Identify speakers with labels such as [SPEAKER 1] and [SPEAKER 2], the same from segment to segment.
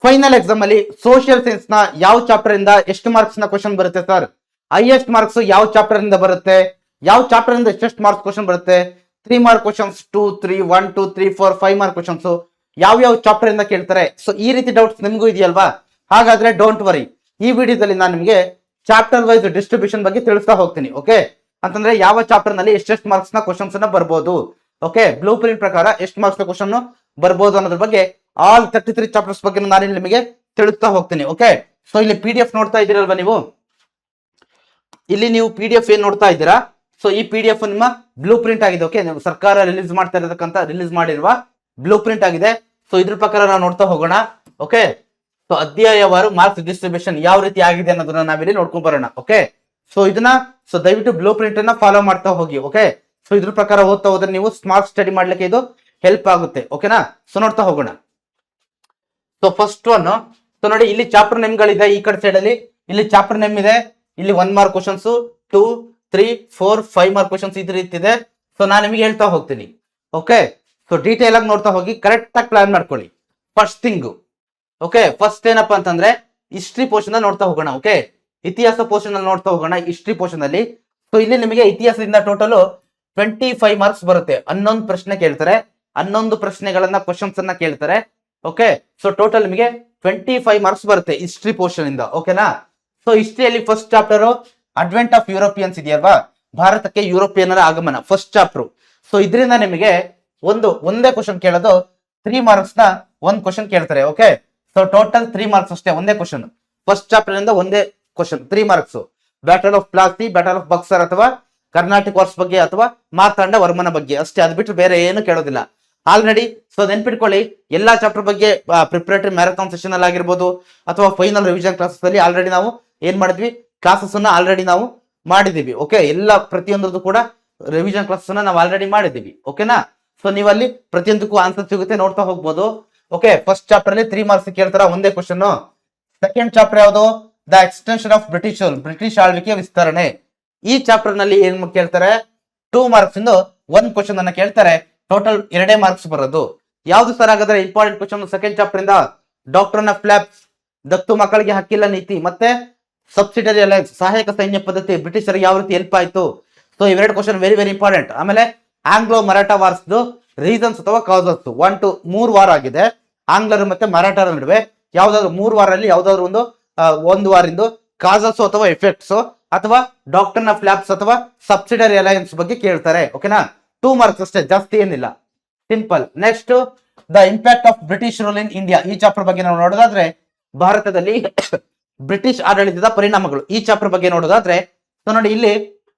[SPEAKER 1] Final exam ಅಲ್ಲಿ social science ನ ಯಾವ ಚಾಪ್ಟರ್ ಇಂದ ಎಷ್ಟು ಮಾರ್ಕ್ಸ್ ನ ಕ್ವಶನ್ ಬರುತ್ತೆ ಸರ್? ಹೈಯೆಸ್ಟ್ ಮಾರ್ಕ್ಸ್ ಯಾವ ಚಾಪ್ಟರ್ ಇಂದ ಬರುತ್ತೆ? ಯಾವ ಚಾಪ್ಟರ್ ಇಂದ ಎಷ್ಟೆಷ್ಟು ಮಾರ್ಕ್ಸ್ ಕ್ವಶನ್ ಬರುತ್ತೆ? 3 ಮಾರ್ಕ್ ಕ್ವಶನ್ಸ್, 2, 3, 1, 2, 3, 4, 5 ಮಾರ್ಕ್ ಕ್ವಶನ್ಸ್ ಯಾವ ಚಾಪ್ಟರ್ ಇಂದ ಕೇಳ್ತಾರೆ? ಸೊ ಈ ರೀತಿ ಡೌಟ್ಸ್ ನಿಮಗೂ ಇದೆಯಲ್ವಾ? ಹಾಗಾದ್ರೆ ಡೋಂಟ್ ವರಿ, ಈ ವಿಡಿಯೋದಲ್ಲಿ ನಾನು ನಿಮಗೆ ಚಾಪ್ಟರ್ ವೈಸ್ ಡಿಸ್ಟ್ರಿಬ್ಯೂಷನ್ ಬಗ್ಗೆ ತಿಳಿಸ್ತಾ ಹೋಗ್ತೀನಿ. ಓಕೆ, ಅಂತಂದ್ರೆ ಯಾವ ಚಾಪ್ಟರ್ ನಲ್ಲಿ ಎಷ್ಟೆಷ್ಟು ಮಾರ್ಕ್ಸ್ ನ ಕ್ವಶನ್ಸ್ ಅನ್ನ ಬರ್ಬೋದು, ಓಕೆ, ಬ್ಲೂ ಪ್ರಿಂಟ್ ಪ್ರಕಾರ ಎಷ್ಟು ಮಾರ್ಕ್ಸ್ ನ ಕ್ವಶನ್ ಬರ್ಬೋದು ಅನ್ನೋದ್ರ ಬಗ್ಗೆ ಆಲ್ 33 ಚಾಪ್ಟರ್ಸ್ ಬಗ್ಗೆ ನಾನು ನಿಮಗೆ ತಿಳಿಸ್ತಾ ಹೋಗ್ತೀನಿ. ಓಕೆ, ಸೊ ಇಲ್ಲಿ PDF ನೋಡ್ತಾ ಇದ್ದೀರಲ್ವಾ ನೀವು? ಇಲ್ಲಿ ನೀವು PDF ಏನ್ ನೋಡ್ತಾ ಇದ್ದೀರಾ? ಸೊ ಈ PDF ನಿಮ್ಮ ಬ್ಲೂ ಪ್ರಿಂಟ್ ಆಗಿದೆ. ಓಕೆ, ನೀವು ಸರ್ಕಾರ ರಿಲೀಸ್ ಮಾಡ್ತಾ ಇರತಕ್ಕಂತ ರಿಲೀಸ್ ಮಾಡಿರುವ ಬ್ಲೂ ಪ್ರಿಂಟ್ ಆಗಿದೆ. ಸೊ ಇದ್ರ ಪ್ರಕಾರ ನಾವು ನೋಡ್ತಾ ಹೋಗೋಣ. ಓಕೆ, ಸೊ ಅಧ್ಯಾಯವಾರು ಮಾರ್ಕ್ಸ್ ಡಿಸ್ಟ್ರಿಬ್ಯೂಷನ್ ಯಾವ ರೀತಿ ಆಗಿದೆ ಅನ್ನೋದನ್ನ ನಾವಿಲ್ಲಿ ನೋಡ್ಕೊಂಡ್ ಬರೋಣ. ಓಕೆ, ಸೊ ಇದನ್ನ ದಯವಿಟ್ಟು ಬ್ಲೂ ಪ್ರಿಂಟ್ ಅನ್ನ ಫಾಲೋ ಮಾಡ್ತಾ ಹೋಗಿ. ಓಕೆ, ಸೊ ಇದ್ರ ಪ್ರಕಾರ ಓದ್ತಾ ಹೋದ್ರೆ ನೀವು ಸ್ಮಾರ್ಟ್ ಸ್ಟಡಿ ಮಾಡ್ಲಿಕ್ಕೆ ಇದು ಹೆಲ್ಪ್ ಆಗುತ್ತೆ. ಓಕೆನಾ? ಸೊ ನೋಡ್ತಾ ಹೋಗೋಣ. ಸೊ ಫಸ್ಟ್ ಒನ್, ಸೊ ನೋಡಿ ಇಲ್ಲಿ ಚಾಪ್ಟರ್ ನೇಮ್ಗಳಿದೆ. ಈ ಕಡೆ ಸೈಡ್ ಅಲ್ಲಿ ಇಲ್ಲಿ ಚಾಪ್ಟರ್ ನೇಮ್ ಇದೆ. ಇಲ್ಲಿ 1 ಮಾರ್ಕ್ ಕ್ವಶನ್ಸ್, 2, 3, 4, 5 ಮಾರ್ಕ್ ಕ್ವಶನ್ಸ್ ಇದ್ರ ರೀತಿ ಇದೆ. ಸೊ ನಾನು ನಿಮಗೆ ಹೇಳ್ತಾ ಹೋಗ್ತೀನಿ. ಓಕೆ, ಸೊ ಡೀಟೇಲ್ ಆಗಿ ನೋಡ್ತಾ ಹೋಗಿ, ಕರೆಕ್ಟ್ ಆಗಿ ಪ್ಲಾನ್ ಮಾಡ್ಕೊಳ್ಳಿ. ಫಸ್ಟ್ ಥಿಂಗ್, ಓಕೆ, ಫಸ್ಟ್ ಏನಪ್ಪಾ ಅಂತಂದ್ರೆ ಹಿಸ್ಟ್ರಿ ಪೋರ್ಷನ್ ನೋಡ್ತಾ ಹೋಗೋಣ. ಓಕೆ, ಇತಿಹಾಸ ಪೋರ್ಷನ್ ಅಲ್ಲಿ ನೋಡ್ತಾ ಹೋಗೋಣ. ಹಿಸ್ಟ್ರಿ ಪೋರ್ಷನ್ ಅಲ್ಲಿ ಸೊ ಇಲ್ಲಿ ನಿಮಗೆ ಇತಿಹಾಸದಿಂದ ಟೋಟಲ್ 25 ಮಾರ್ಕ್ಸ್ ಬರುತ್ತೆ. 11 ಪ್ರಶ್ನೆ ಕೇಳ್ತಾರೆ, 11 ಪ್ರಶ್ನೆಗಳನ್ನ ಕ್ವಶನ್ಸ್ ಅನ್ನ ಕೇಳ್ತಾರೆ. ಓಕೆ, ಸೊ ಟೋಟಲ್ ನಿಮಗೆ 25 ಮಾರ್ಕ್ಸ್ ಬರುತ್ತೆ ಹಿಸ್ಟ್ರಿ ಪೋರ್ಷನ್ ಇಂದ. ಓಕೆನಾ? ಸೊ ಹಿಸ್ಟ್ರಿಯಲ್ಲಿ first chapter advent of Europeans ಇದೆಯಲ್ವಾ, ಭಾರತಕ್ಕೆ ಯುರೋಪಿಯನ್ನರ ಆಗಮನ, ಫಸ್ಟ್ ಚಾಪ್ಟರ್. ಸೊ ಇದರಿಂದ ನಿಮಗೆ ಒಂದೇ ಕ್ವಶನ್ ಕೇಳೋದು 3 ಮಾರ್ಕ್ಸ್ ನ ಒಂದ್ ಕ್ವಶನ್ ಕೇಳ್ತಾರೆ. ಓಕೆ, ಸೊ ಟೋಟಲ್ 3 ಮಾರ್ಕ್ಸ್ ಅಷ್ಟೇ, ಒಂದೇ ಕ್ವಶನ್. ಫಸ್ಟ್ ಚಾಪ್ಟರ್ ಇಂದ ಒಂದೇ question, 3 marks. Battle of Plassey, battle of Buxar ಅಥವಾ ಕರ್ನಾಟಕ ವಾರ್ಸ್ ಬಗ್ಗೆ ಅಥವಾ ಮಾರ್ತಾಂಡ ವರ್ಮನ ಬಗ್ಗೆ ಅಷ್ಟೇ. ಅದು ಬಿಟ್ಟು ಬೇರೆ ಏನು ಕೇಳೋದಿಲ್ಲ. ಆಲ್ರೆಡಿ ಸೊ ನೆನ್ಪಿಟ್ಕೊಳ್ಳಿ, ಎಲ್ಲಾ ಚಾಪ್ಟರ್ ಬಗ್ಗೆ ಪ್ರಿಪರೇಟರಿ ಮ್ಯಾರಥಾನ್ ಸೆಷನ್ ಅಲ್ಲಿ ಆಗಿರ್ಬೋದು ಅಥವಾ ಫೈನಲ್ ರಿವಿಷನ್ ಕ್ಲಾಸಸ್ ಅಲ್ಲಿ ಆಲ್ರೆಡಿ ನಾವು ಏನ್ ಮಾಡಿದ್ವಿ, ಕ್ಲಾಸಸ್ ಅನ್ನ ಆಲ್ರೆಡಿ ನಾವು ಮಾಡಿದೀವಿ. ಓಕೆ, ಎಲ್ಲ ಪ್ರತಿಯೊಂದರದ್ದು ಕೂಡ ರಿವಿಷನ್ ಕ್ಲಾಸಸ್ ಅನ್ನ ನಾವು ಆಲ್ರೆಡಿ ಮಾಡಿದೀವಿ. ಓಕೆನಾ? ಸೊ ನೀವಲ್ಲಿ ಪ್ರತಿಯೊಂದಕ್ಕೂ ಆನ್ಸರ್ ಸಿಗುತ್ತೆ, ನೋಡ್ತಾ ಹೋಗ್ಬೋದು. ಓಕೆ, ಫಸ್ಟ್ ಚಾಪ್ಟರ್ ಅಲ್ಲಿ 3 ಮಾರ್ಕ್ಸ್ ಕೇಳ್ತಾರ, ಒಂದೇ ಕ್ವಶನ್. ಸೆಕೆಂಡ್ ಚಾಪ್ಟರ್ ಯಾವುದು? ದ ಎಕ್ಸ್ಟೆನ್ಷನ್ ಆಫ್ ಬ್ರಿಟಿಷ್ ಆಳ್ವಿಕೆ ವಿಸ್ತರಣೆ. ಈ ಚಾಪ್ಟರ್ ನಲ್ಲಿ ಏನ್ ಕೇಳ್ತಾರೆ? 2 ಮಾರ್ಕ್ಸ್ ಇಂದ ಒಂದ್ ಕ್ವಶನ್ ಅನ್ನ ಕೇಳ್ತಾರೆ. ಟೋಟಲ್ 2 ಮಾರ್ಕ್ಸ್ ಬರೋದು. ಯಾವ್ದು ಸರ್ ಹಾಗಾದ್ರೆ ಇಂಪಾರ್ಟೆಂಟ್ ಕ್ವಶನ್ ಸೆಕೆಂಡ್ ಚಾಪ್ಟರ್ ಇಂದ? ಡಾಕ್ಟ್ರಿನ್ ಆಫ್ ಲ್ಯಾಬ್ಸ್, ದತ್ತು ಮಕ್ಕಳಿಗೆ ಹಕ್ಕಿಲ್ಲ ನೀತಿ, ಮತ್ತೆ ಸಬ್ಸಿಡರಿ ಅಲೈನ್ಸ್, ಸಹಾಯಕ ಸೈನ್ಯ ಪದ್ಧತಿ, ಬ್ರಿಟಿಷರಿಗೆ ಯಾವ ರೀತಿ ಹೆಲ್ಪ್ ಆಯ್ತು. ಸೊ ಇವೆರಡು ಕ್ವಶನ್ ವೆರಿ ವೆರಿ ಇಂಪಾರ್ಟೆಂಟ್. ಆಮೇಲೆ ಆಂಗ್ಲೋ ಮರಾಠಾ ವಾರ್ಸ್ ರೀಸನ್ಸ್ ಅಥವಾ ಕಾಸಸ್, 1 to 3 ವಾರ ಆಗಿದೆ ಆಂಗ್ಲರು ಮತ್ತೆ ಮರಾಠರ ನಡುವೆ. ಯಾವ್ದಾದ್ರು 3 ವಾರಲ್ಲಿ ಯಾವ್ದಾದ್ರು ಒಂದು ವಾರಿಂದ ಕಾಸಸ್ ಅಥವಾ ಎಫೆಕ್ಟ್ಸ್ ಅಥವಾ ಡಾಕ್ಟ್ರಿನ್ ಆಫ್ ಲ್ಯಾಬ್ಸ್ ಅಥವಾ ಸಬ್ಸಿಡರಿ ಅಲೈನ್ಸ್ ಬಗ್ಗೆ ಕೇಳ್ತಾರೆ. ಓಕೆನಾ? 2 ಮಾರ್ಕ್ಸ್ ಅಷ್ಟೇ, ಜಾಸ್ತಿ ಏನಿಲ್ಲ, simple. Next, the impact of British rule in India. ಈ ಚಾಪ್ಟರ್ ಬಗ್ಗೆ ನಾವು ನೋಡೋದಾದ್ರೆ ಭಾರತದಲ್ಲಿ ಬ್ರಿಟಿಷ್ ಆಡಳಿತದ ಪರಿಣಾಮಗಳು, ಈ ಚಾಪ್ಟರ್ ಬಗ್ಗೆ ನೋಡೋದಾದ್ರೆ ಸೊ ನೋಡಿ ಇಲ್ಲಿ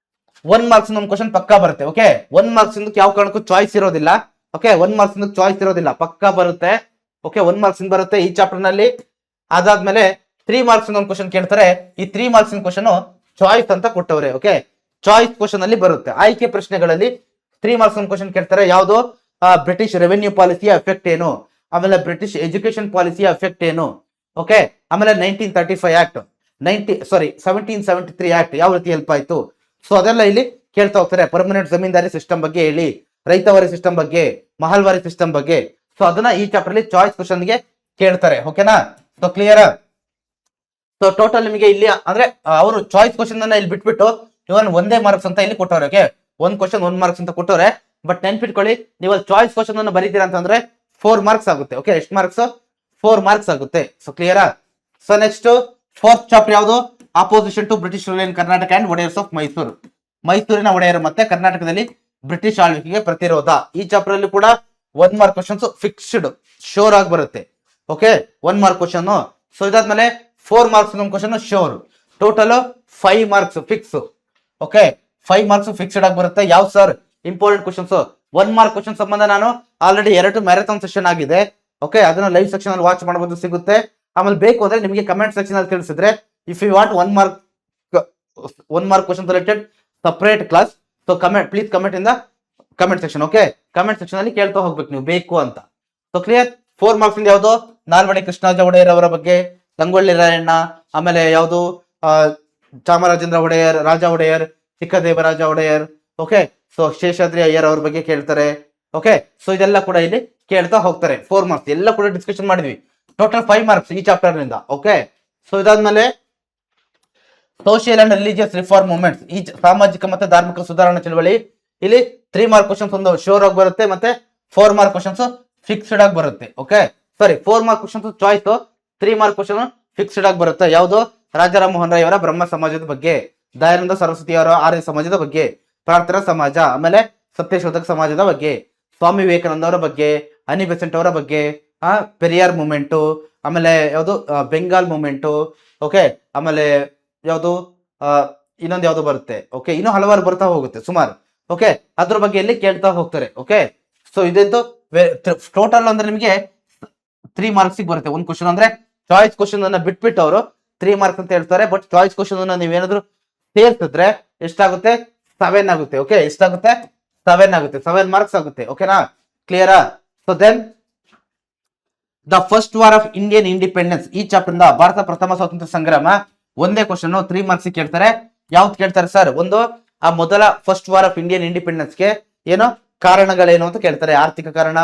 [SPEAKER 1] 1 ಮಾರ್ಕ್ಸ್ ಒಂದು ಕ್ವಶನ್ ಪಕ್ಕಾ ಬರುತ್ತೆ. ಓಕೆ, 1 ಮಾರ್ಕ್ಸ್ ಯಾವ ಕಾರಣಕ್ಕೂ ಚಾಯ್ಸ್ ಇರೋದಿಲ್ಲ. ಓಕೆ, 1 ಮಾರ್ಕ್ಸ್ ಚಾಯ್ಸ್ ಇರೋದಿಲ್ಲ, ಪಕ್ಕಾ ಬರುತ್ತೆ. ಓಕೆ, 1 ಮಾರ್ಕ್ಸ್ ಬರುತ್ತೆ ಈ ಚಾಪ್ಟರ್ ನಲ್ಲಿ. ಅದಾದ್ಮೇಲೆ 3 ಮಾರ್ಕ್ಸ್ ಒಂದು ಕ್ವಶನ್ ಕೇಳ್ತಾರೆ. ಈ 3 ಮಾರ್ಕ್ಸ್ ಕ್ವಶನ್ ಚಾಯ್ಸ್ ಅಂತ ಕೊಟ್ಟವ್ರೆ. ಓಕೆ, ಚಾಯ್ಸ್ ಕ್ವಶನ್ ಅಲ್ಲಿ ಬರುತ್ತೆ. ಆಯ್ಕೆ ಪ್ರಶ್ನೆಗಳಲ್ಲಿ 3 ಮಾರ್ಕ್ಸ್ ಒಂದು ಕ್ವಶನ್ ಕೇಳ್ತಾರೆ. ಯಾವುದು? ಬ್ರಿಟಿಷ್ ರೆವೆನ್ಯೂ ಪಾಲಿಸಿಯ ಎಫೆಕ್ಟ್ ಏನು, ಆಮೇಲೆ ಬ್ರಿಟಿಷ್ ಎಜುಕೇಶನ್ ಪಾಲಿಸಿಯ ಎಫೆಕ್ಟ್ ಏನು. ಓಕೆ, ಆಮೇಲೆ 1935 ಆಕ್ಟ್, 1773 ಆಕ್ಟ್ ಯಾವ ರೀತಿ ಹೆಲ್ಪ್ ಆಯ್ತು. ಸೊ ಅದೆಲ್ಲ ಇಲ್ಲಿ ಕೇಳ್ತಾ ಹೋಗ್ತಾರೆ. ಪರ್ಮನೆಂಟ್ ಜಮೀನ್ದಾರಿ ಸಿಸ್ಟಮ್ ಬಗ್ಗೆ ಹೇಳಿ, ರೈತವಾರಿ ಸಿಸ್ಟಮ್ ಬಗ್ಗೆ, ಮಹಲ್ವಾರಿ ಸಿಸ್ಟಮ್ ಬಗ್ಗೆ. ಸೊ ಅದನ್ನ ಈ ಚಾಪ್ಟರ್ ಅಲ್ಲಿ ಚಾಯ್ಸ್ ಕ್ವಶನ್ ಗೆ ಕೇಳ್ತಾರೆ. ಓಕೆನಾ? So clear? ಸೊ ಟೋಟಲ್ ನಿಮಗೆ ಇಲ್ಲಿ ಅಂದ್ರೆ ಅವರು ಚಾಯ್ಸ್ ಕ್ವಶನ್ ಅನ್ನ ಇಲ್ಲಿ ಬಿಟ್ಬಿಟ್ಟು ಇವನ್ ಒಂದೇ ಮಾರ್ಕ್ಸ್ ಅಂತ ಇಲ್ಲಿ ಕೊಟ್ಟವ್ರೆ. ಓಕೆ, ಒಂದ್ ಕ್ವಶನ್ 1 ಮಾರ್ಕ್ಸ್ ಅಂತ ಕೊಟ್ಟವ್ರೆ. ಬಟ್ ನೆನ್ಪಿಟ್ಕೊಳ್ಳಿ, ನೀವು ಚಾಯ್ಸ್ ಕ್ವಶನ್ ಅನ್ನು ಬರೀತೀರಾ ಅಂತಂದ್ರೆ 4 ಮಾರ್ಕ್ಸ್ ಆಗುತ್ತೆ. ಓಕೆ, ಎಷ್ಟು ಮಾರ್ಕ್ಸ್? 4 ಮಾರ್ಕ್ಸ್ ಆಗುತ್ತೆ. ಸೊ ಕ್ಲಿಯರಾ? ಸೊ ನೆಕ್ಸ್ಟ್ ಫೋರ್ತ್ ಚಾಪ್ಟರ್ ಯಾವುದು? Opposition to British rule in Karnataka and Wodeyars of Mysuru. ಮೈಸೂರಿನ ಒಡೆಯರು ಮತ್ತೆ ಕರ್ನಾಟಕದಲ್ಲಿ ಬ್ರಿಟಿಷ್ ಆಳ್ವಿಕೆಗೆ ಪ್ರತಿರೋಧ. ಈ ಚಾಪ್ಟರ್ ಅಲ್ಲಿ ಕೂಡ 1 ಮಾರ್ಕ್ ಕ್ವಶನ್ಸ್ ಫಿಕ್ಸ್ಡ್ ಶೋರ್ ಆಗಿ ಬರುತ್ತೆ. Okay, 1 mark question. ಸೊ ಇದಾದ್ಮೇಲೆ 4 ಮಾರ್ಕ್ಸ್ ಒಂದು question sure. Total 5 marks fix. Okay, 5 marks fixed ಆಗಿ ಬರುತ್ತೆ. ಯಾವ sir? Important questions. 1 mark question ಸಂಬಂಧ ನಾನು ಆಲ್ರೆಡಿ 2 ಮ್ಯಾರಥಾನ್ ಸೆಷನ್ ಆಗಿದೆ. ಓಕೆ, ಅದನ್ನ ಲೈವ್ ಸೆಕ್ಷನ್ ಅಲ್ಲಿ ವಾಚ್ ಮಾಡಬಹುದು, ಸಿಗುತ್ತೆ. ಆಮೇಲೆ ಬೇಕು ಅಂದ್ರೆ ನಿಮಗೆ ಕಮೆಂಟ್ ಸೆಕ್ಷನ್ ಅಲ್ಲಿ ತಿಳಿಸಿದ್ರೆ, if you want 1 mark question related separate class, so please comment in the comment section. Okay, comment section ಅಲ್ಲಿ ಕೇಳ್ತಾ ಹೋಗ್ಬೇಕು ನೀವು ಬೇಕು ಅಂತ. So clear? 4 ಮಾರ್ಕ್ಸ್ ಇಂದ ಯಾವುದು? ನಾಲ್ವಡಿ ಕೃಷ್ಣರಾಜ ಒಡೆಯರ್ ಅವರ ಬಗ್ಗೆ, ಸಂಗೊಳ್ಳಿ ರಾಯಣ್ಣ, ಆಮೇಲೆ ಯಾವುದು ಚಾಮರಾಜೇಂದ್ರ ಒಡೆಯರ್, ರಾಜ ಒಡೆಯರ್, ಚಿಕ್ಕದೇವರಾಜ ಒಡೆಯರ್. ಓಕೆ, ಸೊ ಶೇಷಾದ್ರಿ ಅಯ್ಯರ್ ಅವ್ರ ಬಗ್ಗೆ ಕೇಳ್ತಾರೆ. ಓಕೆ, ಸೊ ಇದೆಲ್ಲ ಕೂಡ ಇಲ್ಲಿ ಕೇಳ್ತಾ ಹೋಗ್ತಾರೆ. 4 ಮಾರ್ಕ್ಸ್ ಎಲ್ಲ ಕೂಡ ಡಿಸ್ಕಷನ್ ಮಾಡಿದ್ವಿ. ಟೋಟಲ್ 5 ಮಾರ್ಕ್ಸ್ ಈ ಚಾಪ್ಟರ್ ನಿಂದ. ಓಕೆ, ಸೊ ಇದಾದ್ಮೇಲೆ social and religious reform movements, ಈ ಸಾಮಾಜಿಕ ಮತ್ತು ಧಾರ್ಮಿಕ ಸುಧಾರಣಾ ಚಳವಳಿ. ಇಲ್ಲಿ 3 ಮಾರ್ಕ್ ಕ್ವಶನ್ಸ್ ಒಂದು ಶೋರ್ ಆಗಿ ಬರುತ್ತೆ, ಮತ್ತೆ 4 ಮಾರ್ಕ್ ಕ್ವಶನ್ಸ್ ಫಿಕ್ಸ್ಡ್ ಆಗಿ ಬರುತ್ತೆ. ಓಕೆ, ಸಾರಿ 4 mark questions choice, 3 mark question fixed ಆಗಿ ಬರುತ್ತೆ. ಯಾವುದು? ರಾಜಾರಾಮ್ ಮೋಹನ್ ರಾಯ್ ಅವರ ಬ್ರಹ್ಮ ಸಮಾಜದ ಬಗ್ಗೆ, ದಯಾನಂದ ಸರಸ್ವತಿ ಅವರ ಆರ್ಯ ಸಮಾಜದ ಬಗ್ಗೆ, ಪ್ರಾರ್ಥನಾ ಸಮಾಜ, ಆಮೇಲೆ ಸತ್ಯಶೋಧಕ ಸಮಾಜದ ಬಗ್ಗೆ, ಸ್ವಾಮಿ ವಿವೇಕಾನಂದ ಅವರ ಬಗ್ಗೆ, ಅನಿ ಬೆಸೆಂಟ್ ಅವರ ಬಗ್ಗೆ, ಪೆರಿಯಾರ್ ಮೂವ್ಮೆಂಟು, ಆಮೇಲೆ ಯಾವುದು ಬೆಂಗಾಲ್ ಮೂವ್ಮೆಂಟು. ಓಕೆ, ಆಮೇಲೆ ಯಾವುದು ಇನ್ನೊಂದು ಯಾವ್ದು ಬರುತ್ತೆ. ಓಕೆ, ಇನ್ನೂ ಹಲವಾರು ಬರ್ತಾ ಹೋಗುತ್ತೆ ಸುಮಾರು. ಓಕೆ, ಅದ್ರ ಬಗ್ಗೆ ಇಲ್ಲಿ ಕೇಳ್ತಾ ಹೋಗ್ತಾರೆ. ಓಕೆ, ಸೊ ಇದಂತೂ ಟೋಟಲ್ ಅಂದ್ರೆ ನಿಮಗೆ 3 ಮಾರ್ಕ್ಸ್ ಬರುತ್ತೆ ಒಂದು ಕ್ವಶನ್. ಅಂದ್ರೆ ಚಾಯ್ಸ್ ಕ್ವಶನ್ ಅನ್ನ ಬಿಟ್ಬಿಟ್ಟು ಅವರು 3 ಮಾರ್ಕ್ಸ್ ಅಂತ ಹೇಳ್ತಾರೆ. ಬಟ್ ಚಾಯ್ಸ್ ಕ್ವಶನ್ ಅನ್ನ ನೀವೇನಾದ್ರೂ ಸೇರ್ಸಿದ್ರೆ ಎಷ್ಟಾಗುತ್ತೆ? 7 ಆಗುತ್ತೆ. ಓಕೆ, ಎಷ್ಟಾಗುತ್ತೆ? 7 ಆಗುತ್ತೆ. 7 ಮಾರ್ಕ್ಸ್ ಆಗುತ್ತೆ. ಓಕೆನಾ? ಕ್ಲಿಯರಾ? So then the first war of Indian independence, ಈ ಚಾಪ್ಟರ್ ಇಂದ ಭಾರತ ಪ್ರಥಮ ಸ್ವಾತಂತ್ರ್ಯ ಸಂಗ್ರಾಮ, ಒಂದೇ ಕ್ವಶನ್ 3 ಮಾರ್ಕ್ಸ್ ಕೇಳ್ತಾರೆ. ಯಾವ್ದು ಕೇಳ್ತಾರೆ ಸರ್? ಒಂದು ಆ ಮೊದಲ first war of Indian independence ಗೆ ಏನೋ ಕಾರಣಗಳೇನು ಅಂತ ಕೇಳ್ತಾರೆ. ಆರ್ಥಿಕ ಕಾರಣ,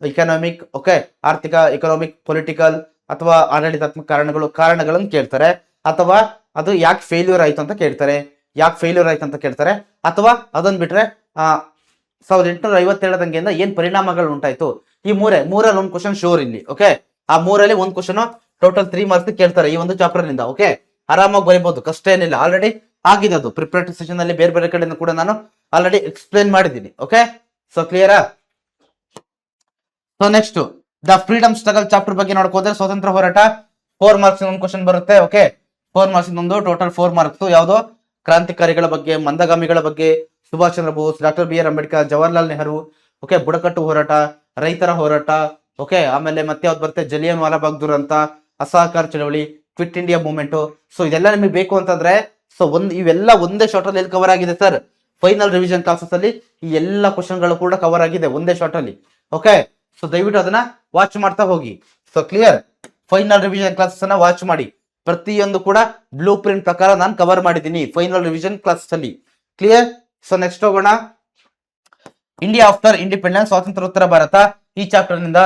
[SPEAKER 1] ಇಕನಾಮಿಕ್, ಓಕೆ, ಆರ್ಥಿಕ, ಎಕನಾಮಿಕ್, ಪೊಲಿಟಿಕಲ್ ಅಥವಾ ಆಡಳಿತಾತ್ಮಕ ಕಾರಣಗಳನ್ನು ಕೇಳ್ತಾರೆ. ಅಥವಾ ಅದು ಯಾಕೆ ಫೇಲ್ಯೂರ್ ಆಯ್ತು ಅಂತ ಕೇಳ್ತಾರೆ. ಅಥವಾ ಅದನ್ನ ಬಿಟ್ರೆ 1857 ದಂಗೆಯಿಂದ ಏನ್ ಪರಿಣಾಮಗಳು ಉಂಟಾಯ್ತು, ಈ ಮೂರಲ್ಲಿ ಒಂದು ಕ್ವಶನ್ ಶೋರ್ ಇಲ್ಲಿ. ಓಕೆ, ಆ ಮೂರಲ್ಲಿ ಒಂದು ಕ್ವಶನ್ ಟೋಟಲ್ 3 ಮಾರ್ಕ್ಸ್ ಕೇಳ್ತಾರೆ ಈ ಒಂದು ಚಾಪ್ಟರ್ ನಿಂದ. ಓಕೆ, ಆರಾಮಾಗಿ ಬರೀಬಹುದು, ಕಷ್ಟ ಏನಿಲ್ಲ. ಆಲ್ರೆಡಿ ಆಗಿದೆ ಅದು ಪ್ರಿಪರೇಟರಿ ಸೆಷನ್ ಅಲ್ಲಿ, ಬೇರೆ ಬೇರೆ ಕಡೆಯಿಂದ ಕೂಡ ನಾನು ಆಲ್ರೆಡಿ ಎಕ್ಸ್ಪ್ಲೇನ್ ಮಾಡಿದ್ದೀನಿ. ಓಕೆ, ಸೊ ಕ್ಲಿಯರಾ? So next the freedom struggle chapter ಬಗ್ಗೆ ನೋಡ್ಕೋದ್ರೆ, ಸ್ವಾತಂತ್ರ್ಯ ಹೋರಾಟ 4 ಮಾರ್ಕ್ಸ್ ಒಂದು ಕ್ವಶನ್ ಬರುತ್ತೆ. ಓಕೆ, 4 ಮಾರ್ಕ್ಸ್ ಒಂದು ಟೋಟಲ್ 4 ಮಾರ್ಕ್ಸ್. ಯಾವುದು? ಕ್ರಾಂತಿಕಾರಿಗಳ ಬಗ್ಗೆ, ಮಂದಗಾಮಿಗಳ ಬಗ್ಗೆ, Subhash Chandra Bose, doctor B R Ambedkar, Jawaharlal Nehru, okay, ಬುಡಕಟ್ಟು ಹೋರಾಟ, ರೈತರ ಹೋರಾಟ, ಓಕೆ, ಆಮೇಲೆ ಮತ್ತೆ ಯಾವ್ದು ಬರುತ್ತೆ? ಜಲಿಯನ್ ವಾಲಾಬಾಗ್ ದುರಂತ, ಅಸಹಕಾರ ಚಳವಳಿ, ಕ್ವಿಟ್ ಇಂಡಿಯಾ ಮೂವ್ಮೆಂಟ್. ಸೊ ಇದೆಲ್ಲ ನಿಮಗೆ ಬೇಕು ಅಂತಂದ್ರೆ ಸೊ ಇವೆಲ್ಲ ಒಂದೇ ಶಾರ್ಟ್ ಅಲ್ಲಿ ಕವರ್ ಆಗಿದೆ ಸರ್. ಫೈನಲ್ ರಿವಿಷನ್ ಕ್ಲಾಸಸ್ ಅಲ್ಲಿ ಈ ಎಲ್ಲ ಕ್ವಶನ್ ಗಳು ಕೂಡ ಕವರ್ ಆಗಿದೆ ಒಂದೇ ಶಾರ್ಟ್ ಅಲ್ಲಿ. ಓಕೆ, ಸೊ ದಯವಿಟ್ಟು ಅದನ್ನ ವಾಚ್ ಮಾಡ್ತಾ ಹೋಗಿ. So clear? Final revision classes ಅನ್ನ ವಾಚ್ ಮಾಡಿ. ಪ್ರತಿಯೊಂದು ಕೂಡ ಬ್ಲೂ ಪ್ರಿಂಟ್ ಪ್ರಕಾರ ನಾನು ಕವರ್ ಮಾಡಿದ್ದೀನಿ ಫೈನಲ್ ರಿವಿಷನ್ ಕ್ಲಾಸಸ್ ಅಲ್ಲಿ. ಕ್ಲಿಯರ್? ಸೊ ನೆಕ್ಸ್ಟ್ ಹೋಗೋಣ. ಇಂಡಿಯಾ ಆಫ್ಟರ್ ಇಂಡಿಪೆಂಡೆನ್ಸ್, ಸ್ವಾತಂತ್ರ್ಯೋತ್ತರ ಭಾರತ, ಈ ಚಾಪ್ಟರ್ ನಿಂದ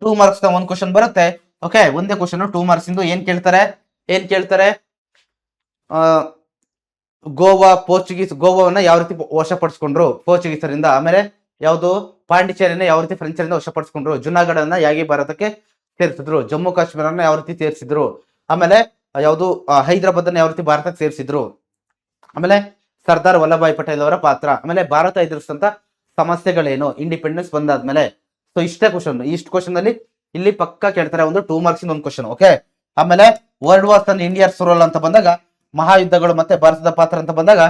[SPEAKER 1] 2 ಮಾರ್ಕ್ಸ್ ಒಂದು ಕ್ವಶನ್ ಬರುತ್ತೆ. ಓಕೆ, ಒಂದೇ ಕ್ವಶನ್ 2 ಮಾರ್ಕ್ಸ್ ಇಂದು. ಏನ್ ಕೇಳ್ತಾರೆ? ಗೋವಾವನ್ನ ಯಾವ ರೀತಿ ವಶಪಡಿಸ್ಕೊಂಡ್ರು ಪೋರ್ಚುಗೀಸರಿಂದ. ಆಮೇಲೆ ಯಾವುದು? ಪಾಂಡಿಚೇರಿಯನ್ನ ಯಾವ ರೀತಿ ಫ್ರೆಂಚರಿಂದ ವಶಪಡಿಸ್ಕೊಂಡ್ರು. ಜುನಾಗಢನ್ನ ಹೇಗೆ ಭಾರತಕ್ಕೆ ಸೇರಿಸಿದ್ರು. ಜಮ್ಮು ಕಾಶ್ಮೀರನ್ನ ಯಾವ ರೀತಿ ಸೇರಿಸಿದ್ರು. ಆಮೇಲೆ ಯಾವುದು? ಹೈದರಾಬಾದ್ ಅನ್ನ ಯಾವ ರೀತಿ ಭಾರತಕ್ಕೆ ಸೇರಿಸಿದ್ರು. ಆಮೇಲೆ ಸರ್ದಾರ್ ವಲ್ಲಭಾಯ್ ಪಟೇಲ್ ಅವರ ಪಾತ್ರ. ಆಮೇಲೆ ಭಾರತ ಎದುರಿಸಿದಂತ ಸಮಸ್ಯೆಗಳೇನು ಇಂಡಿಪೆಂಡೆನ್ಸ್ ಬಂದಾದ್ಮೇಲೆ. ಸೊ ಇಷ್ಟೇ ಕ್ವಶನ್. ಇಷ್ಟು ಕ್ವಶನ್ ಅಲ್ಲಿ ಇಲ್ಲಿ ಪಕ್ಕ ಕೇಳ್ತಾರೆ ಒಂದು 2 ಮಾರ್ಕ್ಸ್ ಒಂದು ಕ್ವಶನ್. ಓಕೆ, ಆಮೇಲೆ world wars and India's role ಅಂತ ಬಂದಾಗ, ಮಹಾಯುದ್ಧಗಳು ಮತ್ತೆ ಭಾರತದ ಪಾತ್ರ ಅಂತ ಬಂದಾಗ,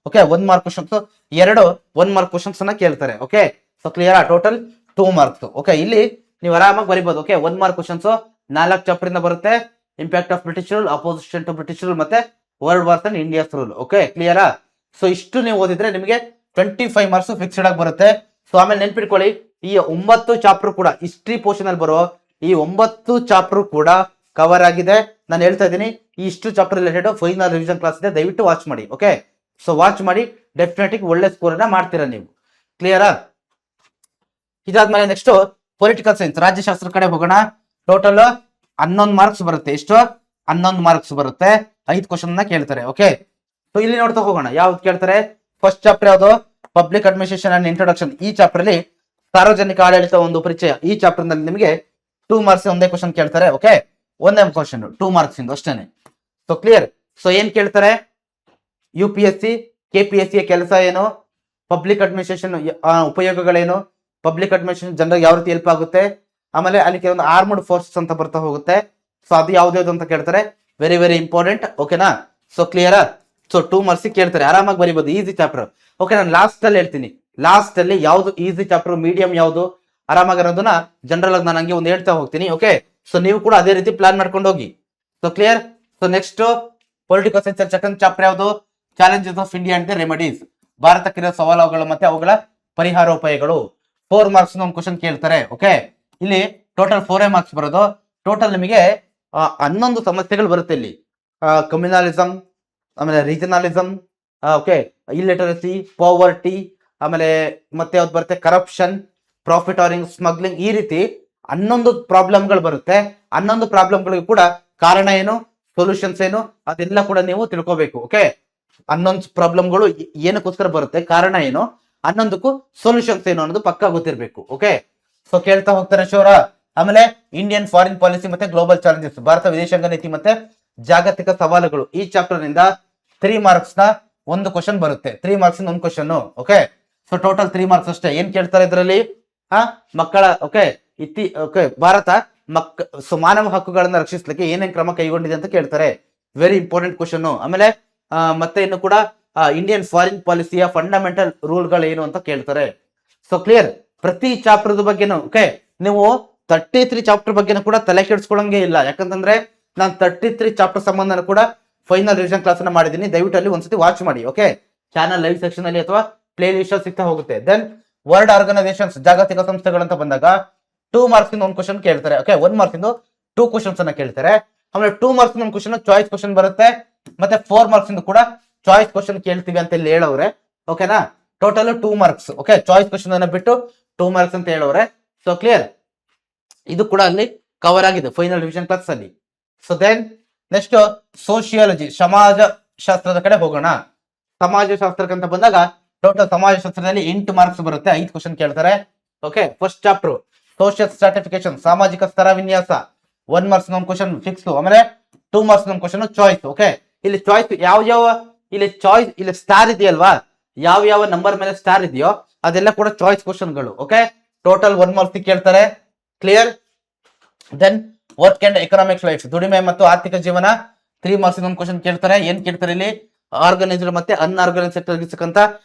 [SPEAKER 1] okay, 1 mark questions, 2 1 mark questions ಅನ್ನ ಕೇಳ್ತಾರೆ. Okay, so clear? Total 2 marks. Okay, ಇಲ್ಲಿ ನೀವು ಆರಾಮಾಗಿ ಬರಿಬಹುದು. ಓಕೆ, 1 ಮಾರ್ಕ್ ಕ್ವಶನ್ಸ್ 4 ಚಾಪ್ಟರ್ ಇಂದ ಬರುತ್ತೆ. Impact of British rule, opposition to British rule, ಮತ್ತೆ world wars and India's rule. Okay, ಕ್ಲಿಯರಾ? ಸೊ ಇಷ್ಟು ನೀವು ಓದಿದ್ರೆ ನಿಮಗೆ 25 ಮಾರ್ಕ್ಸ್ ಫಿಕ್ಸ್ಡ್ ಆಗಿ ಬರುತ್ತೆ. ಸೊ ಆಮೇಲೆ ನೆನ್ಪಿಟ್ಕೊಳ್ಳಿ, ಈ 9 ಚಾಪ್ಟರ್ ಕೂಡ ಹಿಸ್ಟ್ರಿ ಪೋರ್ಷನ್ ಅಲ್ಲಿ ಬರೋ ಈ 9 ಚಾಪ್ಟರ್ ಕೂಡ ಕವರ್ ಆಗಿದೆ. ನಾನು ಹೇಳ್ತಾ ಇದ್ದೀನಿ, ಈ ಇಷ್ಟು chapter related final revision class ಇದೆ, ದಯವಿಟ್ಟು ವಾಚ್ ಮಾಡಿ. ಓಕೆ, ಸೊ ವಾಚ್ ಮಾಡಿ, ಡೆಫಿನೆಟ್ಲಿ ಒಳ್ಳೆ ಸ್ಕೋರ್ ಅನ್ನ ಮಾಡ್ತೀರಾ ನೀವು. ಕ್ಲಿಯರಾ? ಇದಾದ್ಮೇಲೆ ನೆಕ್ಸ್ಟ್ ಪೊಲಿಟಿಕಲ್ ಸೈನ್ಸ್, ರಾಜ್ಯಶಾಸ್ತ್ರ ಕಡೆ ಹೋಗೋಣ. ಟೋಟಲ್ 11 ಮಾರ್ಕ್ಸ್ ಬರುತ್ತೆ. ಎಷ್ಟು? 11 ಮಾರ್ಕ್ಸ್ ಬರುತ್ತೆ. 5 ಕ್ವಶನ್ ನ ಕೇಳ್ತಾರೆ. ಓಕೆ, ಸೊ ಇಲ್ಲಿ ನೋಡ್ತಾ ಹೋಗೋಣ ಯಾವ್ದು ಕೇಳ್ತಾರೆ. ಫಸ್ಟ್ ಚಾಪ್ಟರ್ ಯಾವುದು? Public administration and introduction. ಈ ಚಾಪ್ಟರ್ ಅಲ್ಲಿ ಸಾರ್ವಜನಿಕ ಆಡಳಿತ ಒಂದು ಪರಿಚಯ. ಈ ಚಾಪ್ಟರ್ ನಲ್ಲಿ ನಿಮಗೆ 2 ಮಾರ್ಕ್ಸ್ ಒಂದೇ ಕ್ವಶನ್ ಕೇಳ್ತಾರೆ. ಓಕೆ, ಒಂದೇ ಕ್ವಶನ್ 2 ಮಾರ್ಕ್ಸ್ ಇಂದು ಅಷ್ಟೇನೆ. So clear? ಸೊ ಏನ್ ಕೇಳ್ತಾರೆ? UPSC KPSC ಕೆಲಸ ಏನು, ಪಬ್ಲಿಕ್ ಅಡ್ಮಿನಿಸ್ಟ್ರೇಷನ್ ಉಪಯೋಗಗಳೇನು, ಪಬ್ಲಿಕ್ ಅಡ್ಮಿನಿಸ್ಟ್ರೇಷನ್ ಜನರಿಗೆ ಯಾವ ರೀತಿ ಹೆಲ್ಪ್ ಆಗುತ್ತೆ, ಆಮೇಲೆ ಅಲ್ಲಿ ಕೆಲವೊಂದು ಆರ್ಮಡ್ ಫೋರ್ಸಸ್ ಅಂತ ಬರ್ತಾ ಹೋಗುತ್ತೆ. ಸೊ ಅದು ಯಾವ್ದು ಅಂತ ಕೇಳ್ತಾರೆ. Very very important. ಓಕೆನಾ? ಸೊ ಕ್ಲಿಯರಾ? ಸೊ 2 ಮಾರ್ಕ್ಸ್ ಕೇಳ್ತಾರೆ, ಆರಾಮಾಗಿ ಬರೀಬಹುದು. Easy chapter. ಓಕೆ, ನಾನು ಲಾಸ್ಟ್ ಅಲ್ಲಿ ಹೇಳ್ತೀನಿ, ಲಾಸ್ಟ್ ಅಲ್ಲಿ ಯಾವ್ದು ಈಸಿ ಚಾಪ್ಟರ್, ಮೀಡಿಯಂ ಯಾವ್ದು, ಆರಾಮಾಗಿರೋದನ್ನ ಜನರಲ್ ಆಗಿ ನಾನು ಹಂಗೆ ಒಂದು ಹೇಳ್ತಾ ಹೋಗ್ತೀನಿ. ಓಕೆ, ಸೊ ನೀವು ಕೂಡ ಅದೇ ರೀತಿ ಪ್ಲಾನ್ ಮಾಡ್ಕೊಂಡು ಹೋಗಿ. So clear? So next political science second chapter ಯಾವುದು? Challenges of India and remedies. ಭಾರತಕ್ಕಿರೋ ಸವಾಲುಗಳು ಮತ್ತೆ ಅವುಗಳ ಪರಿಹಾರೋಪಾಯಗಳು. 4 ಮಾರ್ಕ್ಸ್ ಒಂದು ಕ್ವಶನ್ ಕೇಳ್ತಾರೆ. ಓಕೆ, ಇಲ್ಲಿ ಟೋಟಲ್ 4 ಮಾರ್ಕ್ಸ್ ಬರೋದು. ಟೋಟಲ್ ನಿಮಗೆ 11 ಸಮಸ್ಯೆಗಳು ಬರುತ್ತೆ ಇಲ್ಲಿ. ಕಮ್ಯುನಲಿಸಮ್, ಆಮೇಲೆ ರೀಜನಲಿಸಮ್, ಓಕೆ, ಇಲ್ಲಿಟರಸಿ, ಪಾವರ್ಟಿ, ಆಮೇಲೆ ಮತ್ತೆ ಯಾವ್ದು ಬರುತ್ತೆ? Corruption, profiteering, smuggling. ಈ ರೀತಿ 11 ಪ್ರಾಬ್ಲಮ್ಗಳು ಬರುತ್ತೆ. 11 ಪ್ರಾಬ್ಲಮ್ಗಳಿಗೂ ಕೂಡ ಕಾರಣ ಏನು, ಸೊಲ್ಯೂಷನ್ಸ್ ಏನು, ಅದೆಲ್ಲ ಕೂಡ ನೀವು ತಿಳ್ಕೋಬೇಕು. ಓಕೆ, 11 ಪ್ರಾಬ್ಲಮ್ಗಳು ಏನಕ್ಕೋಸ್ಕರ ಬರುತ್ತೆ, ಕಾರಣ ಏನು, 11ಕ್ಕೂ ಸೊಲ್ಯೂಷನ್ಸ್ ಏನು ಅನ್ನೋದು ಪಕ್ಕಾ ಗೊತ್ತಿರಬೇಕು. ಓಕೆ, ಸೊ ಕೇಳ್ತಾ ಹೋಗ್ತಾರೆ ಶೋರ. ಆಮೇಲೆ ಇಂಡಿಯನ್ ಫಾರಿನ್ ಪಾಲಿಸಿ ಮತ್ತೆ ಗ್ಲೋಬಲ್ ಚಾಲೆಂಜಸ್, ಭಾರತ ವಿದೇಶಾಂಗ ನೀತಿ ಮತ್ತೆ ಜಾಗತಿಕ ಸವಾಲುಗಳು, ಈ ಚಾಪ್ಟರ್ ನಿಂದ 3 ಮಾರ್ಕ್ಸ್ ನ ಒಂದು ಕ್ವಶನ್ ಬರುತ್ತೆ. 3 ಮಾರ್ಕ್ಸ್ ಒಂದು question. Okay, so total 3 marks ಅಷ್ಟೇ. ಏನ್ ಕೇಳ್ತಾರೆ ಇದರಲ್ಲಿ, ಮಕ್ಕಳ ಭಾರತ ಮಾನವ ಹಕ್ಕುಗಳನ್ನ ರಕ್ಷಿಸಲಿಕ್ಕೆ ಏನೇನ್ ಕ್ರಮ ಕೈಗೊಂಡಿದೆ ಅಂತ ಕೇಳ್ತಾರೆ. Very important question. ಆಮೇಲೆ ಮತ್ತೆ ಇನ್ನು ಕೂಡ ಇಂಡಿಯನ್ ಫಾರಿನ್ ಪಾಲಿಸಿಯ ಫಂಡಮೆಂಟಲ್ ರೂಲ್ಗಳು ಏನು ಅಂತ ಕೇಳ್ತಾರೆ. ಸೊ ಕ್ಲಿಯರ್, ಪ್ರತಿ ಚಾಪ್ಟರ್ ಬಗ್ಗೆನು. ಓಕೆ, ನೀವು 33 ಚಾಪ್ಟರ್ ಬಗ್ಗೆನೂ ಕೂಡ ತಲೆ ಕೆಡಿಸ್ಕೊಳ್ಳಂಗೆ ಇಲ್ಲ. ಯಾಕಂತಂದ್ರೆ ನಾನು 33 ಚಾಪ್ಟರ್ ಸಂಬಂಧ ಕೂಡ ಫೈನಲ್ ರಿವಿಷನ್ ಕ್ಲಾಸ್ ಅನ್ನ ಮಾಡಿದ್ದೀನಿ. ದಯವಿಟ್ಟು ಅಲ್ಲಿ ಒಂದ್ಸತಿ ವಾಚ್ ಮಾಡಿ. ಓಕೆ, ಚಾನಲ್ ಲೈವ್ ಸೆಕ್ಷನ್ ಅಲ್ಲಿ ಅಥವಾ ಪ್ಲೇ ಲಿಸ್ಟ್ ಸಿಗ್ತಾ ಹೋಗುತ್ತೆ. ದೆನ್ ವರ್ಲ್ಡ್ ಆರ್ಗನೈಸೇಷನ್ಸ್, ಜಾಗತಿಕ ಸಂಸ್ಥೆಗಳಂತ ಬಂದಾಗ 2 ಮಾರ್ಕ್ಸ್ ಇಂದ ಒಂದು ಕ್ವಶನ್ ಕೇಳ್ತಾರೆ. ಓಕೆ, 1 ಮಾರ್ಕ್ಸ್ ಇಂದ 2 ಕ್ವಶನ್ಸ್ ಅನ್ನ ಕೇಳ್ತಾರೆ. ಆಮೇಲೆ 2 ಮಾರ್ಕ್ಸ್ ಒಂದು ಕ್ವಶನ್ ಚಾಯ್ಸ್ ಕ್ವಶನ್ ಬರುತ್ತೆ. ಮತ್ತೆ 4 ಮಾರ್ಕ್ಸ್ ಇಂದ ಕೂಡ ಚಾಯ್ಸ್ ಕ್ವಶನ್ ಕೇಳ್ತೀವಿ ಅಂತ ಇಲ್ಲಿ ಹೇಳವ್ರೆ. ಓಕೆನಾ, total 2 marks. Okay, choice question ಅನ್ನ ಬಿಟ್ಟು 2 ಮಾರ್ಕ್ಸ್ ಅಂತ ಹೇಳವ್ರೆ. ಸೊ ಕ್ಲಿಯರ್, ಇದು ಕೂಡ ಅಲ್ಲಿ ಕವರ್ ಆಗಿದೆ ಫೈನಲ್ ರಿವಿಷನ್ ಕ್ಲಾಸ್ ಅಲ್ಲಿ. ಸೊ ದೆನ್ ನೆಕ್ಸ್ಟ್ ಸೋಶಿಯಾಲಜಿ, ಸಮಾಜ ಶಾಸ್ತ್ರದ ಕಡೆ ಹೋಗೋಣ. ಸಮಾಜಶಾಸ್ತ್ರಕ್ಕಂತ ಬಂದಾಗ ಟೋಟಲ್ ಸಮಾಜಶಾಸ್ತ್ರದಲ್ಲಿ 8 ಮಾರ್ಕ್ಸ್ ಬರುತ್ತೆ. 5 ಕ್ವಶನ್ ಕೇಳ್ತಾರೆ. Okay, first chapter social stratification, ಸಾಮಾಜಿಕ ಸ್ತರ ವಿನ್ಯಾಸ, 1 ಮಾರ್ಕ್ಸ್ ಒಂದು ಕ್ವಶನ್ ಫಿಕ್ಸ್. ಆಮೇಲೆ 2 ಮಾರ್ಕ್ಸ್ ಒಂದು ಕ್ವಶನ್ ಚಾಯ್ಸ್. ಓಕೆ, ಇಲ್ಲಿ ಚಾಯ್ಸ್ ಯಾವ ಇಲ್ಲಿ ಸ್ಟಾರ್ ಇದೆಯಲ್ವಾ, ಯಾವ ನಂಬರ್ ಮೇಲೆ ಸ್ಟಾರ್ ಇದೆಯೋ ಅದೆಲ್ಲ ಕೂಡ ಚಾಯ್ಸ್ ಕ್ವಶನ್ಗಳು. ಓಕೆ, ಟೋಟಲ್ 1 ಮಾರ್ಕ್ಸ್ ಕೇಳ್ತಾರೆ. Clear. Then work and economic life, ದುಡಿಮೆ ಮತ್ತು ಆರ್ಥಿಕ ಜೀವನ, 3 ಮಾರ್ಕ್ಸ್ ಒಂದು ಕ್ವಶನ್ ಕೇಳ್ತಾರೆ. ಏನ್ ಕೇಳ್ತಾರೆ ಇಲ್ಲಿ, ಆರ್ಗನೈಸ್ಡ್ ಮತ್ತೆ ಅನ್ಆರ್ಗನೈಸ್ಡ್ ಸೆಕ್ಟರ್ ಇರ್ತಕ್ಕಂತ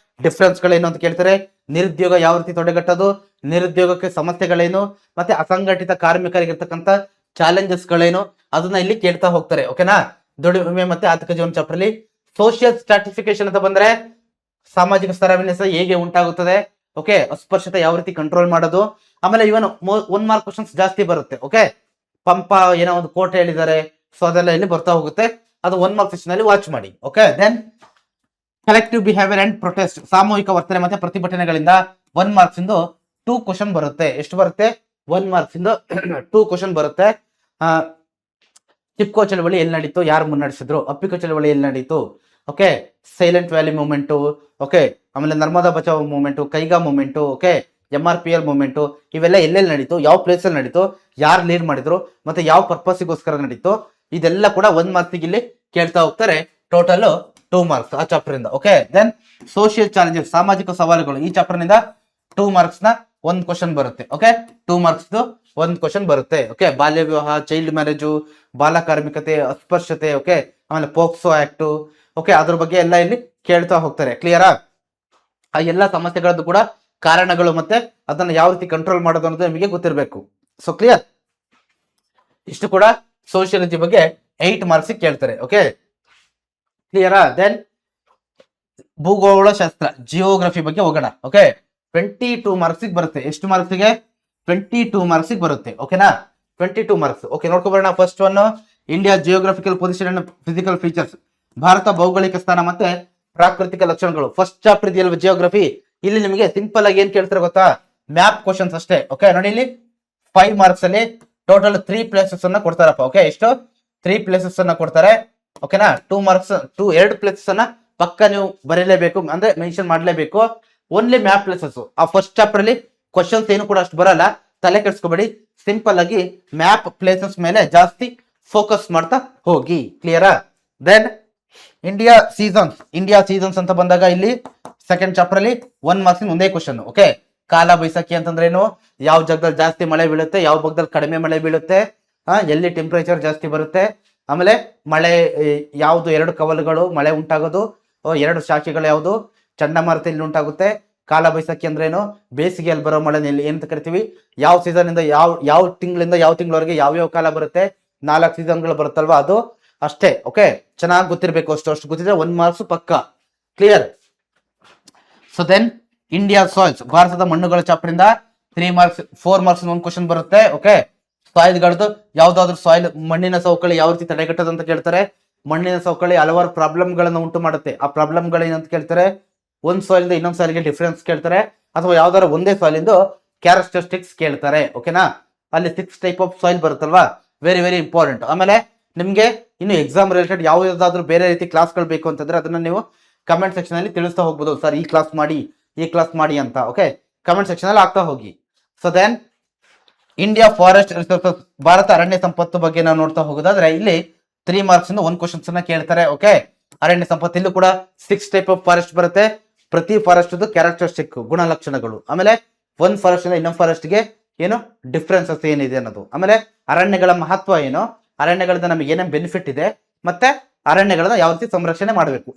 [SPEAKER 1] ಡಿಫ್ರೆನ್ಸ್ ಗಳೇನು ಅಂತ ಕೇಳ್ತಾರೆ. ನಿರುದ್ಯೋಗ ಯಾವ ರೀತಿ ತಡೆಗಟ್ಟೋದು, ನಿರುದ್ಯೋಗಕ್ಕೆ ಸಮಸ್ಯೆಗಳೇನು, ಮತ್ತೆ ಅಸಂಘಟಿತ ಕಾರ್ಮಿಕರಿಗಿರ್ತಕ್ಕಂಥ ಚಾಲೆಂಜಸ್ ಗಳೇನು, ಅದನ್ನ ಇಲ್ಲಿ ಕೇಳ್ತಾ ಹೋಗ್ತಾರೆ. ಓಕೆನಾ, ದುಡಿಮೆ ಮತ್ತೆ ಆರ್ಥಿಕ ಜೀವನ ಚಾಪ್ಟರ್ ಅಲ್ಲಿ. ಸೋಷಿಯಲ್ ಸ್ಟ್ರಾಟಿಫಿಕೇಶನ್ ಅಂತ ಬಂದ್ರೆ ಸಾಮಾಜಿಕ ಸ್ತರ ವಿನ್ಯಾಸ ಹೇಗೆ ಉಂಟಾಗುತ್ತದೆ, ಓಕೆ, ಅಸ್ಪೃಶ್ಯತೆ ಯಾವ ರೀತಿ ಕಂಟ್ರೋಲ್ ಮಾಡೋದು. ಆಮೇಲೆ ಇವನ್ 1 ಮಾರ್ಕ್ ಕ್ವಶನ್ಸ್ ಜಾಸ್ತಿ ಬರುತ್ತೆ. ಓಕೆ, ಪಂಪ ಏನೋ ಒಂದು ಕೋಟ್ ಹೇಳಿದ್ದಾರೆ, ಸೊ ಅದೆಲ್ಲ ಇಲ್ಲಿ ಬರ್ತಾ ಹೋಗುತ್ತೆ. ಅದು 1 ಮಾರ್ಕ್ ಸೆಕ್ಷನ್ ಅಲ್ಲಿ ವಾಚ್ ಮಾಡಿ. Okay, then collective behaviour and protest, ಸಾಮೂಹಿಕ ವರ್ತನೆ ಮತ್ತೆ ಪ್ರತಿಭಟನೆಗಳಿಂದ 1 ಮಾರ್ಕ್ಸ್ ಇಂದು 2 ಕ್ವಶನ್ ಬರುತ್ತೆ. ಎಷ್ಟು ಬರುತ್ತೆ, 1 ಮಾರ್ಕ್ಸ್ ಇಂದ 2 ಕ್ವಶನ್ ಬರುತ್ತೆ. ಚಿಪ್ಕೋ ಚಳವಳಿ ಎಲ್ಲಿ ನಡೀತು, ಯಾರು ಮುನ್ನಡೆಸಿದ್ರು, ಅಪ್ಪಿಕೋ ಚಳವಳಿ ಎಲ್ಲಿ ನಡೀತು, okay, silent valley movement, okay, ಆಮೇಲೆ ನರ್ಮದಾ ಬಚಾವ್ movement, Kaiga movement, okay, MRPL movement, ಇವೆಲ್ಲ ಎಲ್ಲೆಲ್ಲಿ ನಡೀತು, ಯಾವ ಪ್ಲೇಸ್ ಅಲ್ಲಿ ನಡೀತು, ಯಾರು ಲೀಡ್ ಮಾಡಿದ್ರು, ಮತ್ತೆ ಯಾವ ಪರ್ಪಸ್ಗೋಸ್ಕರ ನಡೀತು, ಇದೆಲ್ಲ ಕೂಡ 1 ಮಾರ್ಕ್ಸ್ ಇಲ್ಲಿ ಕೇಳ್ತಾ ಹೋಗ್ತಾರೆ. ಟೋಟಲ್ 2 ಮಾರ್ಕ್ಸ್ ಆ ಚಾಪ್ಟರ್ ಇಂದ. ಓಕೆ, ದೆನ್ ಸೋಷಿಯಲ್ ಚಾಲೆಂಜಸ್, ಸಾಮಾಜಿಕ ಸವಾಲುಗಳು, ಈ ಚಾಪ್ಟರ್ ನಿಂದ 2 ಮಾರ್ಕ್ಸ್ ನ 1 ಕ್ವಶನ್ ಬರುತ್ತೆ. ಓಕೆ, 2 ಮಾರ್ಕ್ಸ್ 1 ಕ್ವಶನ್ ಬರುತ್ತೆ. ಓಕೆ, ಬಾಲ್ಯ ವಿವಾಹ, ಚೈಲ್ಡ್ ಮ್ಯಾರೇಜು, ಬಾಲ ಕಾರ್ಮಿಕತೆ, ಅಸ್ಪೃಶ್ಯತೆ, ಓಕೆ, ಆಮೇಲೆ ಪೋಕ್ಸೋ ಆಕ್ಟ್, ಓಕೆ, ಅದ್ರ ಬಗ್ಗೆ ಎಲ್ಲ ಇಲ್ಲಿ ಕೇಳ್ತಾ ಹೋಗ್ತಾರೆ. ಕ್ಲಿಯರಾ, ಆ ಎಲ್ಲ ಸಮಸ್ಯೆಗಳದ್ದು ಕೂಡ ಕಾರಣಗಳು ಮತ್ತೆ ಅದನ್ನ ಯಾವ ರೀತಿ ಕಂಟ್ರೋಲ್ ಮಾಡೋದು ಅನ್ನೋದು ನಿಮಗೆ ಗೊತ್ತಿರಬೇಕು. ಸೊ ಕ್ಲಿಯರ್, ಇಷ್ಟು ಕೂಡ ಸೋಷಿಯಾಲಜಿ ಬಗ್ಗೆ 8 ಮಾರ್ಕ್ಸ್ ಕೇಳ್ತಾರೆ. ಓಕೆ, ಕ್ಲಿಯರಾ. ದೆನ್ ಭೂಗೋಳ ಶಾಸ್ತ್ರ, ಜಿಯೋಗ್ರಫಿ ಬಗ್ಗೆ ಹೋಗೋಣ. ಓಕೆ, 22 ಮಾರ್ಕ್ಸ್ ಬರುತ್ತೆ. ಎಷ್ಟು ಮಾರ್ಕ್ಸ್ಗೆ, 22 ಮಾರ್ಕ್ಸ್ ಬರುತ್ತೆ. ಓಕೆನಾ, 22 ಮಾರ್ಕ್ಸ್. ಓಕೆ, ನೋಡ್ಕೊಬರೋಣ. First one, India geographical position and physical features, ಭಾರತ ಭೌಗೋಳಿಕ ಸ್ಥಾನ ಮತ್ತೆ ಪ್ರಾಕೃತಿಕ ಲಕ್ಷಣಗಳು. ಫಸ್ಟ್ ಚಾಪ್ಟರ್ ಇದೆಯಲ್ವ ಜಿಯೋಗ್ರಫಿ, ಇಲ್ಲಿ ನಿಮಗೆ ಸಿಂಪಲ್ ಆಗಿ ಏನ್ ಕೇಳ್ತಾರೆ ಗೊತ್ತಾ, ಮ್ಯಾಪ್ ಕ್ವಶನ್ಸ್ ಅಷ್ಟೇ. ಓಕೆ, ನೋಡಿ ಇಲ್ಲಿ 5 ಮಾರ್ಕ್ಸ್ ಅಲ್ಲಿ ಟೋಟಲ್ 3 ಪ್ಲೇಸಸ್ ಅನ್ನ ಕೊಡ್ತಾರಪ್ಪ. ಓಕೆ, ಎಷ್ಟು 3 ಪ್ಲೇಸಸ್ ಅನ್ನ ಕೊಡ್ತಾರೆ. ಓಕೆನಾ, 2 ಮಾರ್ಕ್ಸ್ 2 ಪ್ಲೇಸಸ್ ಅನ್ನ ಪಕ್ಕ ನೀವು ಬರೀಲೇಬೇಕು, ಅಂದ್ರೆ ಮೆನ್ಷನ್ ಮಾಡ್ಲೇಬೇಕು. Only map places. ಆ ಫಸ್ಟ್ ಚಾಪ್ಟರ್ ಅಲ್ಲಿ ಕ್ವಶನ್ಸ್ ಏನು ಕೂಡ ಅಷ್ಟು ಬರಲ್ಲ, ತಲೆ ಕೆಡಿಸ್ಕೋಬೇಡಿ. ಸಿಂಪಲ್ ಆಗಿ ಮ್ಯಾಪ್ ಪ್ಲೇಸಸ್ ಮೇಲೆ ಜಾಸ್ತಿ ಫೋಕಸ್ ಮಾಡ್ತಾ ಹೋಗಿ. ಕ್ಲಿಯರಾ. ದೆನ್ ಇಂಡಿಯಾ ಸೀಸನ್ಸ್ ಅಂತ ಬಂದಾಗ ಇಲ್ಲಿ ಸೆಕೆಂಡ್ ಚಾಪ್ಟರ್ ಅಲ್ಲಿ 1 ಮಾರ್ಕ್ಸ್ ಒಂದೇ ಕ್ವಶನ್. ಓಕೆ, ಕಾಲ ಬೈಸಾಖಿ ಅಂತಂದ್ರೆ ಏನು, ಯಾವ ಜಾಗದಲ್ಲಿ ಜಾಸ್ತಿ ಮಳೆ ಬೀಳುತ್ತೆ, ಯಾವ ಭಾಗದಲ್ಲಿ ಕಡಿಮೆ ಮಳೆ ಬೀಳುತ್ತೆ, ಎಲ್ಲಿ ಟೆಂಪರೇಚರ್ ಜಾಸ್ತಿ ಬರುತ್ತೆ, ಆಮೇಲೆ ಮಳೆ ಯಾವುದು, 2 ಕವಲುಗಳು ಮಳೆ ಉಂಟಾಗೋದು, 2 ಶಾಖೆಗಳು ಯಾವುದು, ಚಂಡಮಾರುತ ಇಲ್ಲಿ ಉಂಟಾಗುತ್ತೆ, ಕಾಲ ಬೈಸಾಖಿ ಅಂದ್ರೆ ಏನು, ಬೇಸಿಗೆಯಲ್ಲಿ ಬರೋ ಮಳೆ ಏನಂತ ಕರಿತೀವಿ, ಯಾವ ಸೀಸನ್ ಇಂದ ಯಾವ ತಿಂಗಳಿಂದ ಯಾವ ತಿಂಗಳವರೆಗೆ ಯಾವ ಕಾಲ ಬರುತ್ತೆ, 4 ಸೀಸನ್ಗಳು ಬರುತ್ತಲ್ವಾ, ಅದು ಅಷ್ಟೇ. ಓಕೆ, ಚೆನ್ನಾಗಿ ಗೊತ್ತಿರಬೇಕು. ಅಷ್ಟು ಗೊತ್ತಿದ್ರೆ 1 ಮಾರ್ಕ್ಸ್ ಪಕ್ಕ. Clear. So then India soils, ಭಾರತದ ಮಣ್ಣುಗಳ ಚಾಪ್ಟರ್ ಇಂದ 3 ಮಾರ್ಕ್ಸ್ 4 ಮಾರ್ಕ್ಸ್ 1 ಕ್ವಶನ್ ಬರುತ್ತೆ. ಓಕೆ, ಸಾಯಿಲ್ಗಳದ್ದು ಯಾವ್ದಾದ್ರು ಸಾಯಿಲ್ ಮಣ್ಣಿನ ಸವಕಳಿ ಯಾವ ರೀತಿ ತಡೆಗಟ್ಟೋದು ಅಂತ ಕೇಳ್ತಾರೆ. ಮಣ್ಣಿನ ಸವಕಳಿ ಹಲವಾರು ಪ್ರಾಬ್ಲಮ್ ಗಳನ್ನ ಉಂಟು ಮಾಡುತ್ತೆ. ಆ ಪ್ರಾಬ್ಲಮ್ ಗಳೇನಂತ ಕೇಳ್ತಾರೆ, ಒಂದ್ ಸಾಯಿಲ್ ಇಂದ ಇನ್ನೊಂದ್ ಸಾಯಿಲ್ಗೆ ಡಿಫ್ರೆನ್ಸ್ ಕೇಳ್ತಾರೆ, ಅಥವಾ ಯಾವ್ದಾದ್ರು ಒಂದೇ ಸಾಯಿಲ್ ಇಂದ ಕ್ಯಾರೆಕ್ಟರಿಸ್ಟಿಕ್ಸ್ ಕೇಳ್ತಾರೆ. ಓಕೆನಾ, ಅಲ್ಲಿ 6 ಟೈಪ್ ಆಫ್ ಸಾಯಿಲ್ ಬರುತ್ತಲ್ವಾ, ವೆರಿ ವೆರಿ ಇಂಪಾರ್ಟೆಂಟ್. ಆಮೇಲೆ ನಿಮ್ಗೆ ಇನ್ನು ಎಕ್ಸಾಮ್ ರಿಲೇಟೆಡ್ ಯಾವುದಾದ್ರೂ ಬೇರೆ ರೀತಿ ಕ್ಲಾಸ್ಗಳು ಬೇಕು ಅಂತಂದ್ರೆ ಅದನ್ನ ನೀವು ಕಮೆಂಟ್ ಸೆಕ್ಷನ್ ಅಲ್ಲಿ ತಿಳಿಸ್ತಾ ಹೋಗ್ಬೋದು, ಸರ್ ಈ ಕ್ಲಾಸ್ ಮಾಡಿ ಈ ಕ್ಲಾಸ್ ಮಾಡಿ ಅಂತ. ಓಕೆ, ಕಮೆಂಟ್ ಸೆಕ್ಷನ್ ಅಲ್ಲಿ ಆಗ್ತಾ ಹೋಗಿ. So then India forest resources, Bharat ಅರಣ್ಯ ಸಂಪತ್ತು ಬಗ್ಗೆ ನಾವು ನೋಡ್ತಾ ಹೋಗೋದಾದ್ರೆ ಇಲ್ಲಿ 3 ಮಾರ್ಕ್ಸ್ ಇಂದ 1 ಕ್ವಶನ್ಸ್ ಅನ್ನ ಕೇಳ್ತಾರೆ. ಓಕೆ, ಅರಣ್ಯ ಸಂಪತ್ತು ಇಲ್ಲೂ ಕೂಡ 6 ಟೈಪ್ ಆಫ್ ಫಾರೆಸ್ಟ್ ಬರುತ್ತೆ. ಪ್ರತಿ ಫಾರೆಸ್ಟ್ ಕ್ಯಾರೆಕ್ಟರಿಸ್ಟಿಕ್ ಗುಣಲಕ್ಷಣಗಳು, ಆಮೇಲೆ ಒಂದ್ ಫಾರೆಸ್ಟ್ ಇಂದ ಇನ್ನೊಂದು ಫಾರೆಸ್ಟ್ ಗೆ ಏನು ಡಿಫ್ರೆನ್ಸಸ್ ಏನಿದೆ ಅನ್ನೋದು, ಆಮೇಲೆ ಅರಣ್ಯಗಳ ಮಹತ್ವ ಏನು, ಅರಣ್ಯಗಳಿಂದ ನಮಗೆ ಏನೇನು ಬೆನಿಫಿಟ್ ಇದೆ, ಮತ್ತೆ ಅರಣ್ಯಗಳನ್ನ ಯಾವ ರೀತಿ ಸಂರಕ್ಷಣೆ ಮಾಡಬೇಕು.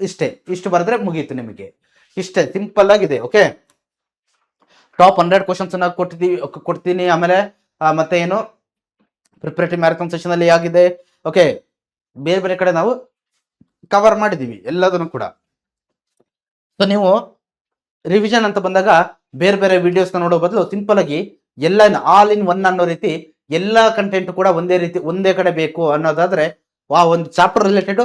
[SPEAKER 1] ಇಷ್ಟು ಬರೆದ್ರೆ ಮುಗೀತು ನಿಮಗೆ. ಇಷ್ಟೇ ಸಿಂಪಲ್ ಆಗಿದೆ. ಓಕೆ, ಟಾಪ್ 100 ಕ್ವಶನ್ಸ್ ಅನ್ನ ಕೊಡ್ತೀನಿ. ಆಮೇಲೆ ಮತ್ತೆ ಏನು ಪ್ರಿಪರೇಟರಿ ಮ್ಯಾರಥಾನ್ ಸೆಷನ್ ಅಲ್ಲಿ ಆಗಿದೆ. ಓಕೆ, ಬೇರೆ ಬೇರೆ ಕಡೆ ನಾವು ಕವರ್ ಮಾಡಿದೀವಿ ಎಲ್ಲದನ್ನು ಕೂಡ. ಸೊ ನೀವು ರಿವಿಷನ್ ಅಂತ ಬಂದಾಗ ಬೇರೆ ಬೇರೆ ವಿಡಿಯೋಸ್ ನೋಡೋ ಬದಲು ಸಿಂಪಲ್ ಆಗಿ ಎಲ್ಲ ಆಲ್ ಇನ್ ಒನ್ ಅನ್ನೋ ರೀತಿ ಎಲ್ಲಾ ಕಂಟೆಂಟ್ ಕೂಡ ಒಂದೇ ರೀತಿ ಒಂದೇ ಕಡೆ ಬೇಕು ಅನ್ನೋದಾದ್ರೆ ಆ ಒಂದು ಚಾಪ್ಟರ್ ರಿಲೇಟೆಡ್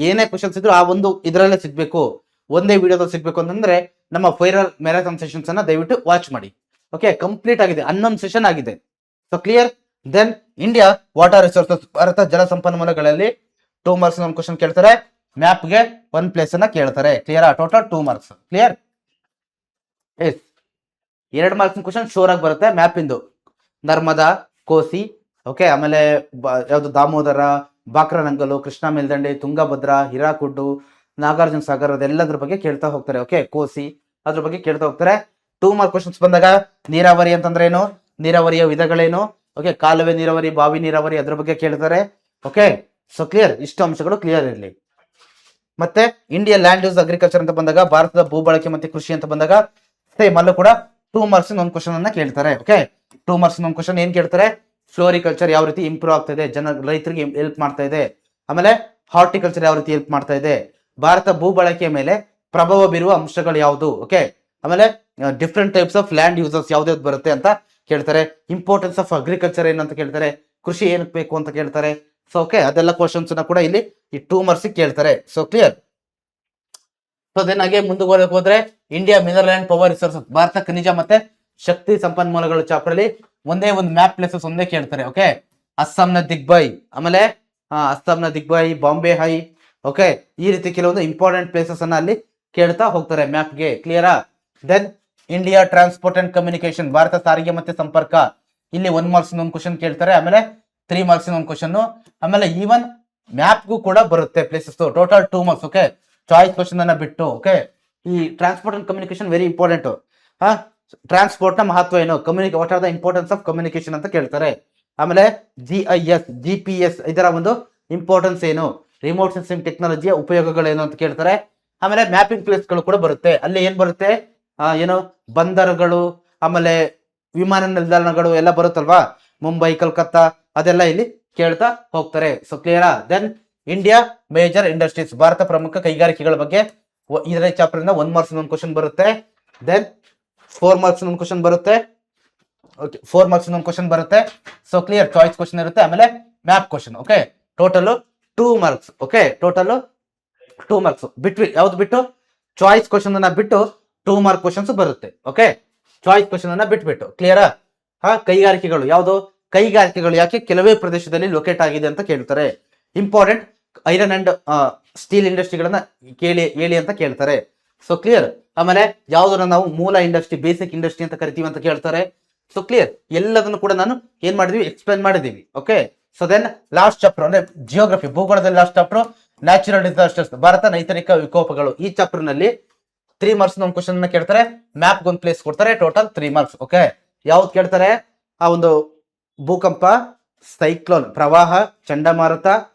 [SPEAKER 1] ಏನೇ ಕ್ವಶನ್ಸ್ ಇದ್ರು ಆ ಒಂದು ಇದರಲ್ಲೇ ಸಿಗ್ಬೇಕು, ಒಂದೇ ವಿಡಿಯೋದಲ್ಲಿ ಸಿಗ್ಬೇಕು ಅಂತಂದ್ರೆ ನಮ್ಮ ಫೈರಲ್ ಮ್ಯಾರಥಾನ್ ಸೆಷನ್ಸ್ ಅನ್ನ ದಯವಿಟ್ಟು ವಾಚ್ ಮಾಡಿ. ಓಕೆ, ಕಂಪ್ಲೀಟ್ ಆಗಿದೆ, 11 ಸೆಷನ್ ಆಗಿದೆ. So clear. Then India water resources, Bharat ಜಲ ಸಂಪನ್ಮೂಲಗಳಲ್ಲಿ 2 ಮಾರ್ಕ್ಸ್ ಒಂದು ಕ್ವಶನ್ ಕೇಳ್ತಾರೆ. ಮ್ಯಾಪ್ಗೆ 1 ಪ್ಲೇಸ್ ಅನ್ನ ಕೇಳ್ತಾರೆ. Clear, total 2 marks. Clear. Yes, 2 marks question sure ಆಗಿ ಬರುತ್ತೆ ಮ್ಯಾಪ್ ಇಂದು. ನರ್ಮದಾ, ಕೋಸಿ, ಓಕೆ, ಆಮೇಲೆ ಯಾವ್ದು ದಾಮೋದರ, ಬಾಕ್ರನಂಗಲು, ಕೃಷ್ಣಾ ಮೇಲ್ದಂಡೆ, ತುಂಗಭದ್ರಾ, ಹಿರಾಕುಡ್ಡು, ನಾಗಾರ್ಜುನ ಸಾಗರ್, ಅದೆಲ್ಲದ್ರ ಬಗ್ಗೆ ಕೇಳ್ತಾ ಹೋಗ್ತಾರೆ. ಓಕೆ, ಕೋಸಿ ಅದ್ರ ಬಗ್ಗೆ ಕೇಳ್ತಾ ಹೋಗ್ತಾರೆ. 2 ಮಾರ್ಕ್ ಕ್ವಶನ್ಸ್ ಬಂದಾಗ ನೀರಾವರಿ ಅಂತಂದ್ರೆ ಏನು, ನೀರಾವರಿಯ ವಿಧಗಳೇನು, ಓಕೆ, ಕಾಲುವೆ ನೀರಾವರಿ, ಬಾವಿ ನೀರಾವರಿ, ಅದ್ರ ಬಗ್ಗೆ ಕೇಳ್ತಾರೆ. ಓಕೆ, ಸೊ ಕ್ಲಿಯರ್, ಇಷ್ಟು ಅಂಶಗಳು ಕ್ಲಿಯರ್ ಇರಲಿ. ಮತ್ತೆ ಇಂಡಿಯಾ ಲ್ಯಾಂಡ್ ಯೂಸ್ ಅಗ್ರಿಕಲ್ಚರ್ ಅಂತ ಬಂದಾಗ ಭಾರತದ ಭೂ ಬಳಕೆ ಮತ್ತೆ ಕೃಷಿ ಅಂತ ಬಂದಾಗ ಸೇಮ್ ಅಲ್ಲೂ ಕೂಡ 2 ಮಾರ್ಕ್ಸ್ ಒಂದು ಕ್ವಶನ್ ಅನ್ನ ಕೇಳ್ತಾರೆ. ಓಕೆ, 2 ಮಾರ್ಕ್ಸ್ ಒಂದು ಕ್ವಶನ್ ಏನ್ ಕೇಳ್ತಾರೆ, ಫ್ಲೋರಿಕಲ್ಚರ್ ಯಾವ ರೀತಿ ಇಂಪ್ರೂವ್ ಆಗ್ತಾ ಇದೆ, ರೈತರಿಗೆ ಹೆಲ್ಪ್ ಮಾಡ್ತಾ ಇದೆ, ಆಮೇಲೆ ಹಾರ್ಟಿಕಲ್ಚರ್ ಯಾವ ರೀತಿ ಹೆಲ್ಪ್ ಮಾಡ್ತಾ ಇದೆ, ಭಾರತ ಭೂ ಬಳಕೆಯ ಮೇಲೆ ಪ್ರಭಾವ ಬೀರುವ ಅಂಶಗಳು ಯಾವುದು, ಓಕೆ, ಆಮೇಲೆ different types of land uses ಯಾವ್ದು ಬರುತ್ತೆ ಅಂತ ಕೇಳ್ತಾರೆ. ಇಂಪಾರ್ಟೆನ್ಸ್ ಆಫ್ ಅಗ್ರಿಕಲ್ಚರ್ ಏನಂತ ಕೇಳ್ತಾರೆ, ಕೃಷಿ ಏನಕ್ಕೆ ಬೇಕು ಅಂತ ಕೇಳ್ತಾರೆ. ಸೊ ಓಕೆ, ಅದೆಲ್ಲ ಕ್ವಶನ್ಸ್ ಕೂಡ ಇಲ್ಲಿ ಈ 2 ಮಾರ್ಕ್ಸ್ ಕೇಳ್ತಾರೆ. So clear. ಸೊ ದೆನ್ ಹಾಗೆ ಮುಂದುವರೆಗೆ ಹೋದ್ರೆ India mineral and power resources, Bharat ಖನಿಜ ಮತ್ತೆ ಶಕ್ತಿ ಸಂಪನ್ಮೂಲಗಳು ಚಾಪ್ಟರ್ ಅಲ್ಲಿ ಒಂದೇ ಒಂದು ಮ್ಯಾಪ್ ಪ್ಲೇಸಸ್ ಒಂದೇ ಕೇಳ್ತಾರೆ. ಓಕೆ, ಅಸ್ಸಾಂನ ದಿಗ್ಬೈ, ಆಮೇಲೆ ಅಸ್ಸಾಂನ ದಿಗ್ಬೈ, ಬಾಂಬೆ ಹೈ, ಓಕೆ, ಈ ರೀತಿ ಕೆಲವೊಂದು ಇಂಪಾರ್ಟೆಂಟ್ ಪ್ಲೇಸಸ್ ಅನ್ನ ಅಲ್ಲಿ ಕೇಳ್ತಾ ಹೋಗ್ತಾರೆ ಮ್ಯಾಪ್ಗೆ. ಕ್ಲಿಯರಾ. Then India transport and communication, ಭಾರತ ಸಾರಿಗೆ ಮತ್ತೆ ಸಂಪರ್ಕ, ಇಲ್ಲಿ 1 ಮಾರ್ಕ್ಸ್ ಒಂದು ಕ್ವಶನ್ ಕೇಳ್ತಾರೆ. ಆಮೇಲೆ 3 ಮಾರ್ಕ್ಸ್ ಒಂದು ಕ್ವಶನ್, ಆಮೇಲೆ ಈವನ್ ಮ್ಯಾಪ್ಗೂ ಕೂಡ ಬರುತ್ತೆ places. Total 2 marks. Okay, choice question ಅನ್ನ ಬಿಟ್ಟು. ಓಕೆ, ಈ transport and communication very important. Transport ನ ಮಹತ್ವ ಏನು, what are the importance of communication ಅಂತ ಕೇಳ್ತಾರೆ. ಆಮೇಲೆ GIS, GPS ಇದರ ಒಂದು ಇಂಪಾರ್ಟೆನ್ಸ್ ಏನು, ರಿಮೋಟ್ ಸೆನ್ಸಿಂಗ್ ಟೆಕ್ನಾಲಜಿಯ ಉಪಯೋಗಗಳೇನು ಅಂತ ಕೇಳ್ತಾರೆ. ಆಮೇಲೆ ಮ್ಯಾಪಿಂಗ್ ಪ್ಲೇಸ್ ಗಳು ಕೂಡ ಬರುತ್ತೆ. ಅಲ್ಲಿ ಏನ್ ಬರುತ್ತೆ, ಏನು ಬಂದರುಗಳು, ಆಮೇಲೆ ವಿಮಾನ ನಿಲ್ದಾಣಗಳು ಎಲ್ಲ ಬರುತ್ತಲ್ವಾ, ಮುಂಬೈ, ಕಲ್ಕತ್ತಾ, ಅದೆಲ್ಲ ಇಲ್ಲಿ ಕೇಳ್ತಾ ಹೋಗ್ತಾರೆ. ಸೊ ಕ್ಲಿಯರಾ. ದೆನ್ ಇಂಡಿಯಾ ಮೇಜರ್ ಇಂಡಸ್ಟ್ರೀಸ್, ಭಾರತ ಪ್ರಮುಖ ಕೈಗಾರಿಕೆಗಳ ಬಗ್ಗೆ ಇದರ ಚಾಪ್ಟರ್ ಇಂದ 1 ಮಾರ್ಕ್ಸ್ ಒಂದು ಕ್ವಶನ್ ಬರುತ್ತೆ. ದೆನ್ 4 ಮಾರ್ಕ್ಸ್ ಒಂದು ಕ್ವಶನ್ ಬರುತ್ತೆ. ಓಕೆ, 4 ಮಾರ್ಕ್ಸ್ ಒಂದು ಕ್ವಶನ್ ಬರುತ್ತೆ. ಸೊ ಕ್ಲಿಯರ್, ಚಾಯ್ಸ್ ಕ್ವಶನ್ ಇರುತ್ತೆ, ಆಮೇಲೆ map question. Okay, total 2 marks. Okay, total 2 marks ಬಿಟ್ಟು ಯಾವ್ದು ಬಿಟ್ಟು ಚಾಯ್ಸ್ ಕ್ವಶನ್ ಅನ್ನ ಬಿಟ್ಟು 2 ಮಾರ್ಕ್ ಕ್ವಶನ್ಸ್ ಬರುತ್ತೆ. ಓಕೆ, ಚಾಯ್ಸ್ ಕ್ವಶನ್ ಅನ್ನ ಬಿಟ್ಬಿಟ್ಟು. ಕ್ಲಿಯರಾ. ಕೈಗಾರಿಕೆಗಳು ಯಾವುದು, ಕೈಗಾರಿಕೆಗಳು ಯಾಕೆ ಕೆಲವೇ ಪ್ರದೇಶದಲ್ಲಿ ಲೊಕೇಟ್ ಆಗಿದೆ ಅಂತ ಕೇಳ್ತಾರೆ. ಇಂಪಾರ್ಟೆಂಟ್ ಐರನ್ ಅಂಡ್ ಸ್ಟೀಲ್ ಇಂಡಸ್ಟ್ರಿಗಳನ್ನ ಹೇಳಿ ಅಂತ ಕೇಳ್ತಾರೆ. So clear. ಆಮೇಲೆ ಯಾವ್ದನ್ನ ನಾವು ಮೂಲ ಇಂಡಸ್ಟ್ರಿ, ಬೇಸಿಕ್ ಇಂಡಸ್ಟ್ರಿ ಅಂತ ಕರಿತೀವಿ ಅಂತ ಕೇಳ್ತಾರೆ. ಸೊ ಕ್ಲಿಯರ್, ಎಲ್ಲದನ್ನು ಕೂಡ ನಾನು ಏನ್ ಮಾಡಿದೀವಿ, ಎಕ್ಸ್ಪ್ಲೈನ್ ಮಾಡಿದೀವಿ. Okay, so then last chapter ಅಂದ್ರೆ ಜಿಯೋಗ್ರಫಿ, ಭೂಗೋಳದಲ್ಲಿ ಲಾಸ್ಟ್ ಚಾಪ್ಟರ್ ನ್ಯಾಚುರಲ್ ಡಿಸಾಸ್ಟರ್ಸ್, ಭಾರತ ನೈಸರ್ಗಿಕ ವಿಕೋಪಗಳು. ಈ ಚಾಪ್ಟರ್ ನಲ್ಲಿ 3 ಮಾರ್ಕ್ಸ್ ಒಂದು ಕ್ವಶನ್ ಅನ್ನ ಕೇಳ್ತಾರೆ. ಮ್ಯಾಪ್ ಒಂದು ಪ್ಲೇಸ್ ಕೊಡ್ತಾರೆ. Total 3 marks. ಓಕೆ, ಯಾವ್ದು ಕೇಳ್ತಾರೆ, ಆ ಒಂದು ಭೂಕಂಪ, ಸೈಕ್ಲೋನ್ ಪ್ರವಾಹ, ಚಂಡಮಾರುತ,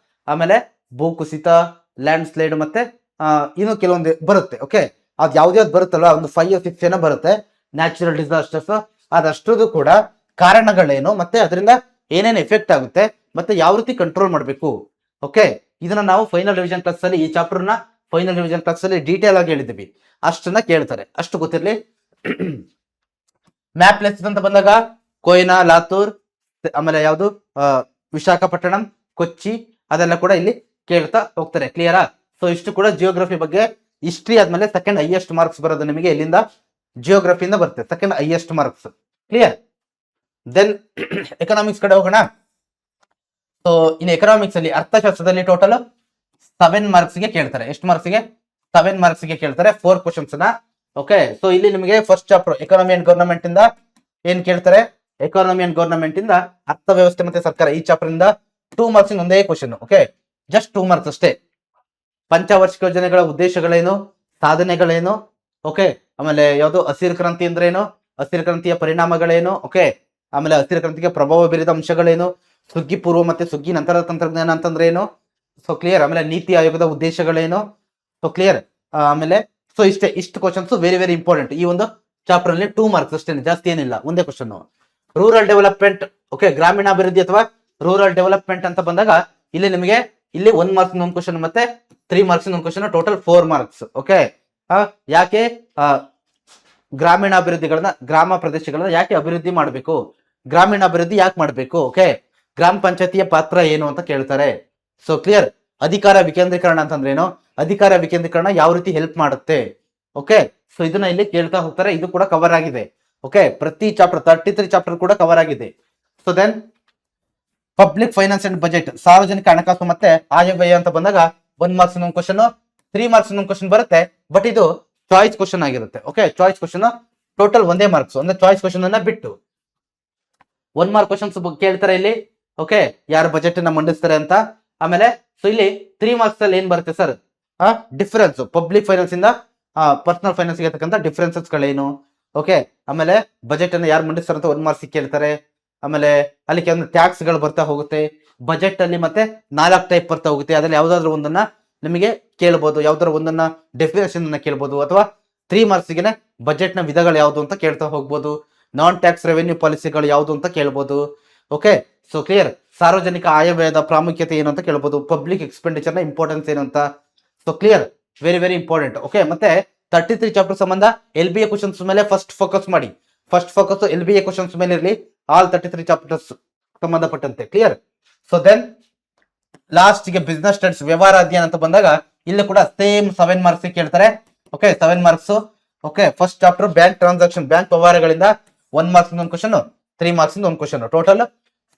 [SPEAKER 1] ಆಮೇಲೆ ಭೂಕುಸಿತ, ಲ್ಯಾಂಡ್ ಸ್ಲೈಡ್, ಮತ್ತೆ ಇನ್ನು ಕೆಲವೊಂದು ಬರುತ್ತೆ. ಓಕೆ, ಅದ್ ಯಾವ್ದು ಬರುತ್ತಲ್ವ, ಒಂದು 5 or 6 ಏನೋ ಬರುತ್ತೆ ನ್ಯಾಚುರಲ್ ಡಿಸಾಸ್ಟರ್ಸ್. ಅದಷ್ಟು ಕೂಡ ಕಾರಣಗಳೇನು, ಮತ್ತೆ ಅದರಿಂದ ಏನೇನು ಎಫೆಕ್ಟ್ ಆಗುತ್ತೆ, ಮತ್ತೆ ಯಾವ ರೀತಿ ಕಂಟ್ರೋಲ್ ಮಾಡಬೇಕು. ಓಕೆ, ಇದನ್ನ ನಾವು ಫೈನಲ್ ರಿವಿಷನ್ ಕ್ಲಾಸ್ ಅಲ್ಲಿ, ಈ ಚಾಪ್ಟರ್ ನ ಫೈನಲ್ ರಿವಿಷನ್ ಕ್ಲಾಸ್ ಅಲ್ಲಿ ಡೀಟೇಲ್ ಆಗಿ ಹೇಳಿದ್ವಿ. ಅಷ್ಟನ್ನ ಕೇಳ್ತಾರೆ, ಅಷ್ಟು ಗೊತ್ತಿರ್ಲಿ. ಮ್ಯಾಪ್ ಪ್ಲೇಸಸ್ ಅಂತ ಬಂದಾಗ ಕೊಯ್ನಾ, ಲಾತೂರ್, ಆಮೇಲೆ ಯಾವುದು ವಿಶಾಖಪಟ್ಟಣಂ, ಕೊಚ್ಚಿ, ಅದೆಲ್ಲ ಕೂಡ ಇಲ್ಲಿ ಕೇಳ್ತಾ ಹೋಗ್ತಾರೆ. ಕ್ಲಿಯರಾ. ಸೊ ಇಷ್ಟು ಕೂಡ ಜಿಯೋಗ್ರಫಿ ಬಗ್ಗೆ. ಹಿಸ್ಟ್ರಿ ಆದ್ಮೇಲೆ ಸೆಕೆಂಡ್ ಹೈಯೆಸ್ಟ್ ಮಾರ್ಕ್ಸ್ ಬರೋದು ನಿಮಗೆ ಎಲ್ಲಿಂದ, ಜಿಯೋಗ್ರಫಿಯಿಂದ ಬರುತ್ತೆ second highest marks. Clear. Then economics ಕಡೆ ಹೋಗೋಣ. ಸೊ ಇನ್ನು ಎಕನಾಮಿಕ್ಸ್ ಅಲ್ಲಿ ಅರ್ಥಶಾಸ್ತ್ರದಲ್ಲಿ ಟೋಟಲ್ 7 ಮಾರ್ಕ್ಸ್ ಗೆ ಕೇಳ್ತಾರೆ. ಎಷ್ಟು ಮಾರ್ಕ್ಸ್ ಗೆ? 7 ಮಾರ್ಕ್ಸ್ ಗೆ ಕೇಳ್ತಾರೆ 4 ಕ್ವಶನ್ಸ್ ನ. ಓಕೆ, ಸೊ ಇಲ್ಲಿ ನಿಮಗೆ first chapter economy and government ಇಂದ ಏನ್ ಕೇಳ್ತಾರೆ? ಎಕಾನಮಿ ಅಂಡ್ ಗವರ್ನಮೆಂಟ್ ಇಂದ ಅರ್ಥವ್ಯವಸ್ಥೆ ಮತ್ತೆ ಸರ್ಕಾರ, ಈ ಚಾಪ್ಟರ್ ಇಂದ 2 ಮಾರ್ಕ್ಸ್ ಒಂದೇ ಕ್ವಶನ್. ಓಕೆ, ಜಸ್ಟ್ 2 ಮಾರ್ಕ್ಸ್ ಅಷ್ಟೇ. ಪಂಚವಾರ್ಷಿಕ ಯೋಜನೆಗಳ ಉದ್ದೇಶಗಳೇನು, ಸಾಧನೆಗಳೇನು, ಓಕೆ, ಆಮೇಲೆ ಯಾವುದು ಹಸಿರು ಕ್ರಾಂತಿ ಅಂದ್ರೆ ಏನು, ಹಸಿರು ಕ್ರಾಂತಿಯ ಪರಿಣಾಮಗಳೇನು, ಓಕೆ, ಆಮೇಲೆ ಹಸಿರು ಕ್ರಾಂತಿಗೆ ಪ್ರಭಾವ ಬೀರಿದ ಅಂಶಗಳೇನು, ಸುಗ್ಗಿ ಪೂರ್ವ ಮತ್ತೆ ಸುಗ್ಗಿ ನಂತರದ ತಂತ್ರಜ್ಞಾನ ಅಂತಂದ್ರೆ ಏನು, ಸೊ ಕ್ಲಿಯರ್. ಆಮೇಲೆ ನೀತಿ ಆಯೋಗದ ಉದ್ದೇಶಗಳೇನು, ಸೊ ಕ್ಲಿಯರ್. ಆಮೇಲೆ ಸೊ ಇಷ್ಟು ಕ್ವಶನ್ಸ್ ವೆರಿ ವೆರಿ ಇಂಪಾರ್ಟೆಂಟ್ ಈ ಒಂದು ಚಾಪ್ಟರ್ ಅಲ್ಲಿ. 2 ಮಾರ್ಕ್ಸ್ ಅಷ್ಟೇ, ಜಾಸ್ತಿ ಏನಿಲ್ಲ, ಒಂದೇ ಕ್ವಶನ್. ರೂರಲ್ ಡೆವಲಪ್ಮೆಂಟ್, ಓಕೆ, ಗ್ರಾಮೀಣಾಭಿವೃದ್ಧಿ ಅಥವಾ ರೂರಲ್ ಡೆವಲಪ್ಮೆಂಟ್ ಅಂತ ಬಂದಾಗ ಇಲ್ಲಿ ನಿಮಗೆ ಇಲ್ಲಿ 1 ಮಾರ್ಕ್ಸ್ ಒಂದು ಕ್ವಶನ್ ಮತ್ತೆ 3 ಮಾರ್ಕ್ಸ್ ಒಂದು ಕ್ವಶನ್, ಟೋಟಲ್ 4 ಮಾರ್ಕ್ಸ್. ಓಕೆ, ಯಾಕೆ ಗ್ರಾಮೀಣಾಭಿವೃದ್ಧಿಗಳನ್ನ, ಗ್ರಾಮ ಪ್ರದೇಶಗಳನ್ನ ಯಾಕೆ ಅಭಿವೃದ್ಧಿ ಮಾಡಬೇಕು, ಗ್ರಾಮೀಣಾಭಿವೃದ್ಧಿ ಯಾಕೆ ಮಾಡಬೇಕು, ಓಕೆ, ಗ್ರಾಮ ಪಂಚಾಯತಿಯ ಪಾತ್ರ ಏನು ಅಂತ ಕೇಳ್ತಾರೆ. So clear. ಅಧಿಕಾರ ವಿಕೇಂದ್ರೀಕರಣ ಅಂತಂದ್ರೆ ಏನು, ಅಧಿಕಾರ ವಿಕೇಂದ್ರೀಕರಣ ಯಾವ ರೀತಿ ಹೆಲ್ಪ್ ಮಾಡುತ್ತೆ, ಓಕೆ, ಸೊ ಇದನ್ನ ಇಲ್ಲಿ ಕೇಳ್ತಾ ಹೋಗ್ತಾರೆ. ಇದು ಕೂಡ ಕವರ್ ಆಗಿದೆ. ಓಕೆ, ಪ್ರತಿ ಚಾಪ್ಟರ್ 33 ಚಾಪ್ಟರ್ ಕೂಡ ಕವರ್ ಆಗಿದೆ. So then public finance and budget, ಸಾರ್ವಜನಿಕ ಹಣಕಾಸು ಮತ್ತೆ ಆಯವ್ಯಯ ಅಂತ ಬಂದಾಗ 1 ಮಾರ್ಕ್ಸ್ ಒಂದು ಕ್ವಶನ್, 3 ಮಾರ್ಕ್ಸ್ ಒಂದು ಕ್ವಶನ್ ಬರುತ್ತೆ. ಬಟ್ ಇದು ಚಾಯ್ಸ್ ಕ್ವಶನ್ ಆಗಿರುತ್ತೆ. ಓಕೆ, ಚಾಯ್ಸ್ ಕ್ವಶನ್, ಟೋಟಲ್ ಒಂದೇ ಮಾರ್ಕ್ಸ್, ಅಂದ್ರೆ ಚಾಯ್ಸ್ ಕ್ವಶನ್ ಅನ್ನ ಬಿಟ್ಟು 1 ಮಾರ್ಕ್ ಕ್ವಶನ್ಸ್ ಕೇಳ್ತಾರೆ ಇಲ್ಲಿ. ಓಕೆ, ಯಾರು ಬಜೆಟ್ ಅನ್ನ ಮಂಡಿಸ್ತಾರೆ ಅಂತ. ಆಮೇಲೆ ಸೊ ಇಲ್ಲಿ 3 ಮಾರ್ಕ್ಸ್ ಅಲ್ಲಿ ಏನ್ ಬರುತ್ತೆ ಸರ್? ಡಿಫರೆನ್ಸ್ ಪಬ್ಲಿಕ್ ಫೈನಾನ್ಸ್ ಇಂದ ಪರ್ಸನಲ್ ಫೈನಾನ್ಸ್ ಇರತಕ್ಕಂಥ ಡಿಫರೆನ್ಸಸ್ ಗಳೇನು, ಓಕೆ, ಆಮೇಲೆ ಬಜೆಟ್ ಅನ್ನ ಯಾರು ಮಂಡಿಸ್ತಾರೆ ಅಂತ 1 ಮಾರ್ಕ್ಸ್ ಕೇಳ್ತಾರೆ. ಆಮೇಲೆ ಅಲ್ಲಿ ಕೆಲವೊಂದು ಟ್ಯಾಕ್ಸ್ ಗಳು ಬರ್ತಾ ಹೋಗುತ್ತೆ ಬಜೆಟ್ ಅಲ್ಲಿ, ಮತ್ತೆ 4 ಟೈಪ್ ಬರ್ತಾ ಹೋಗುತ್ತೆ. ಅದ್ರಲ್ಲಿ ಯಾವ್ದಾದ್ರು ಒಂದನ್ನ ನಿಮಗೆ ಕೇಳ್ಬೋದು, ಯಾವ್ದಾದ್ರು ಒಂದನ್ನ ಡೆಫಿನೇಷನ್ ಅನ್ನ ಕೇಳ್ಬೋದು, ಅಥವಾ 3 ಮಾರ್ಕ್ಸ್ ಗೆ ಬಜೆಟ್ ನ ವಿಧಗಳು ಯಾವ್ದು ಅಂತ ಕೇಳ್ತಾ ಹೋಗ್ಬೋದು. ನಾನ್ ಟ್ಯಾಕ್ಸ್ ರೆವೆನ್ಯೂ ಪಾಲಿಸಿಗಳು ಯಾವ್ದು ಅಂತ ಕೇಳ್ಬೋದು. Okay, so clear. ಸಾರ್ವಜನಿಕ ಆಯವ್ಯಯದ ಪ್ರಾಮುಖ್ಯತೆ ಏನು ಅಂತ ಕೇಳ್ಬೋದು. ಪಬ್ಲಿಕ್ ಎಕ್ಸ್ಪೆಂಡಿಚರ್ ನ ಇಂಪಾರ್ಟೆನ್ಸ್ ಏನು ಅಂತ. So clear, very very important. Okay, ಮತ್ತೆ 33 ಚಾಪ್ಟರ್ ಸಂಬಂಧ LBA ಕ್ವಶನ್ಸ್ ಮೇಲೆ ಫಸ್ಟ್ ಫೋಕಸ್ ಮಾಡಿ. ಫಸ್ಟ್ ಫೋಕಸ್ LBA ಕ್ವಶನ್ಸ್ ಮೇಲೆ ಇರಲಿ, ಆಲ್ 33 ಚಾಪ್ಟರ್ಸ್ ಸಂಬಂಧಪಟ್ಟಂತೆ. ಕ್ಲಿಯರ್. ಸೊ ದೆನ್ ಲಾಸ್ಟ್ ಗೆ ಬಿಸ್ನೆಸ್ ಸ್ಟಡೀಸ್, ವ್ಯವಹಾರ ಅಧ್ಯಯನ ಅಂತ ಬಂದಾಗ ಇಲ್ಲಿ ಕೂಡ ಸೇಮ್ 7 ಮಾರ್ಕ್ಸ್ ಕೇಳ್ತಾರೆ. Okay, 7 marks. Okay, first chapter bank transaction, bank ವ್ಯವಹಾರಗಳಿಂದ 1 ಮಾರ್ಕ್ಸ್ ಒಂದು ಕ್ವಶನ್, 3 ಮಾರ್ಕ್ಸ್ ಒಂದು ಕ್ವಶನ್, ಟೋಟಲ್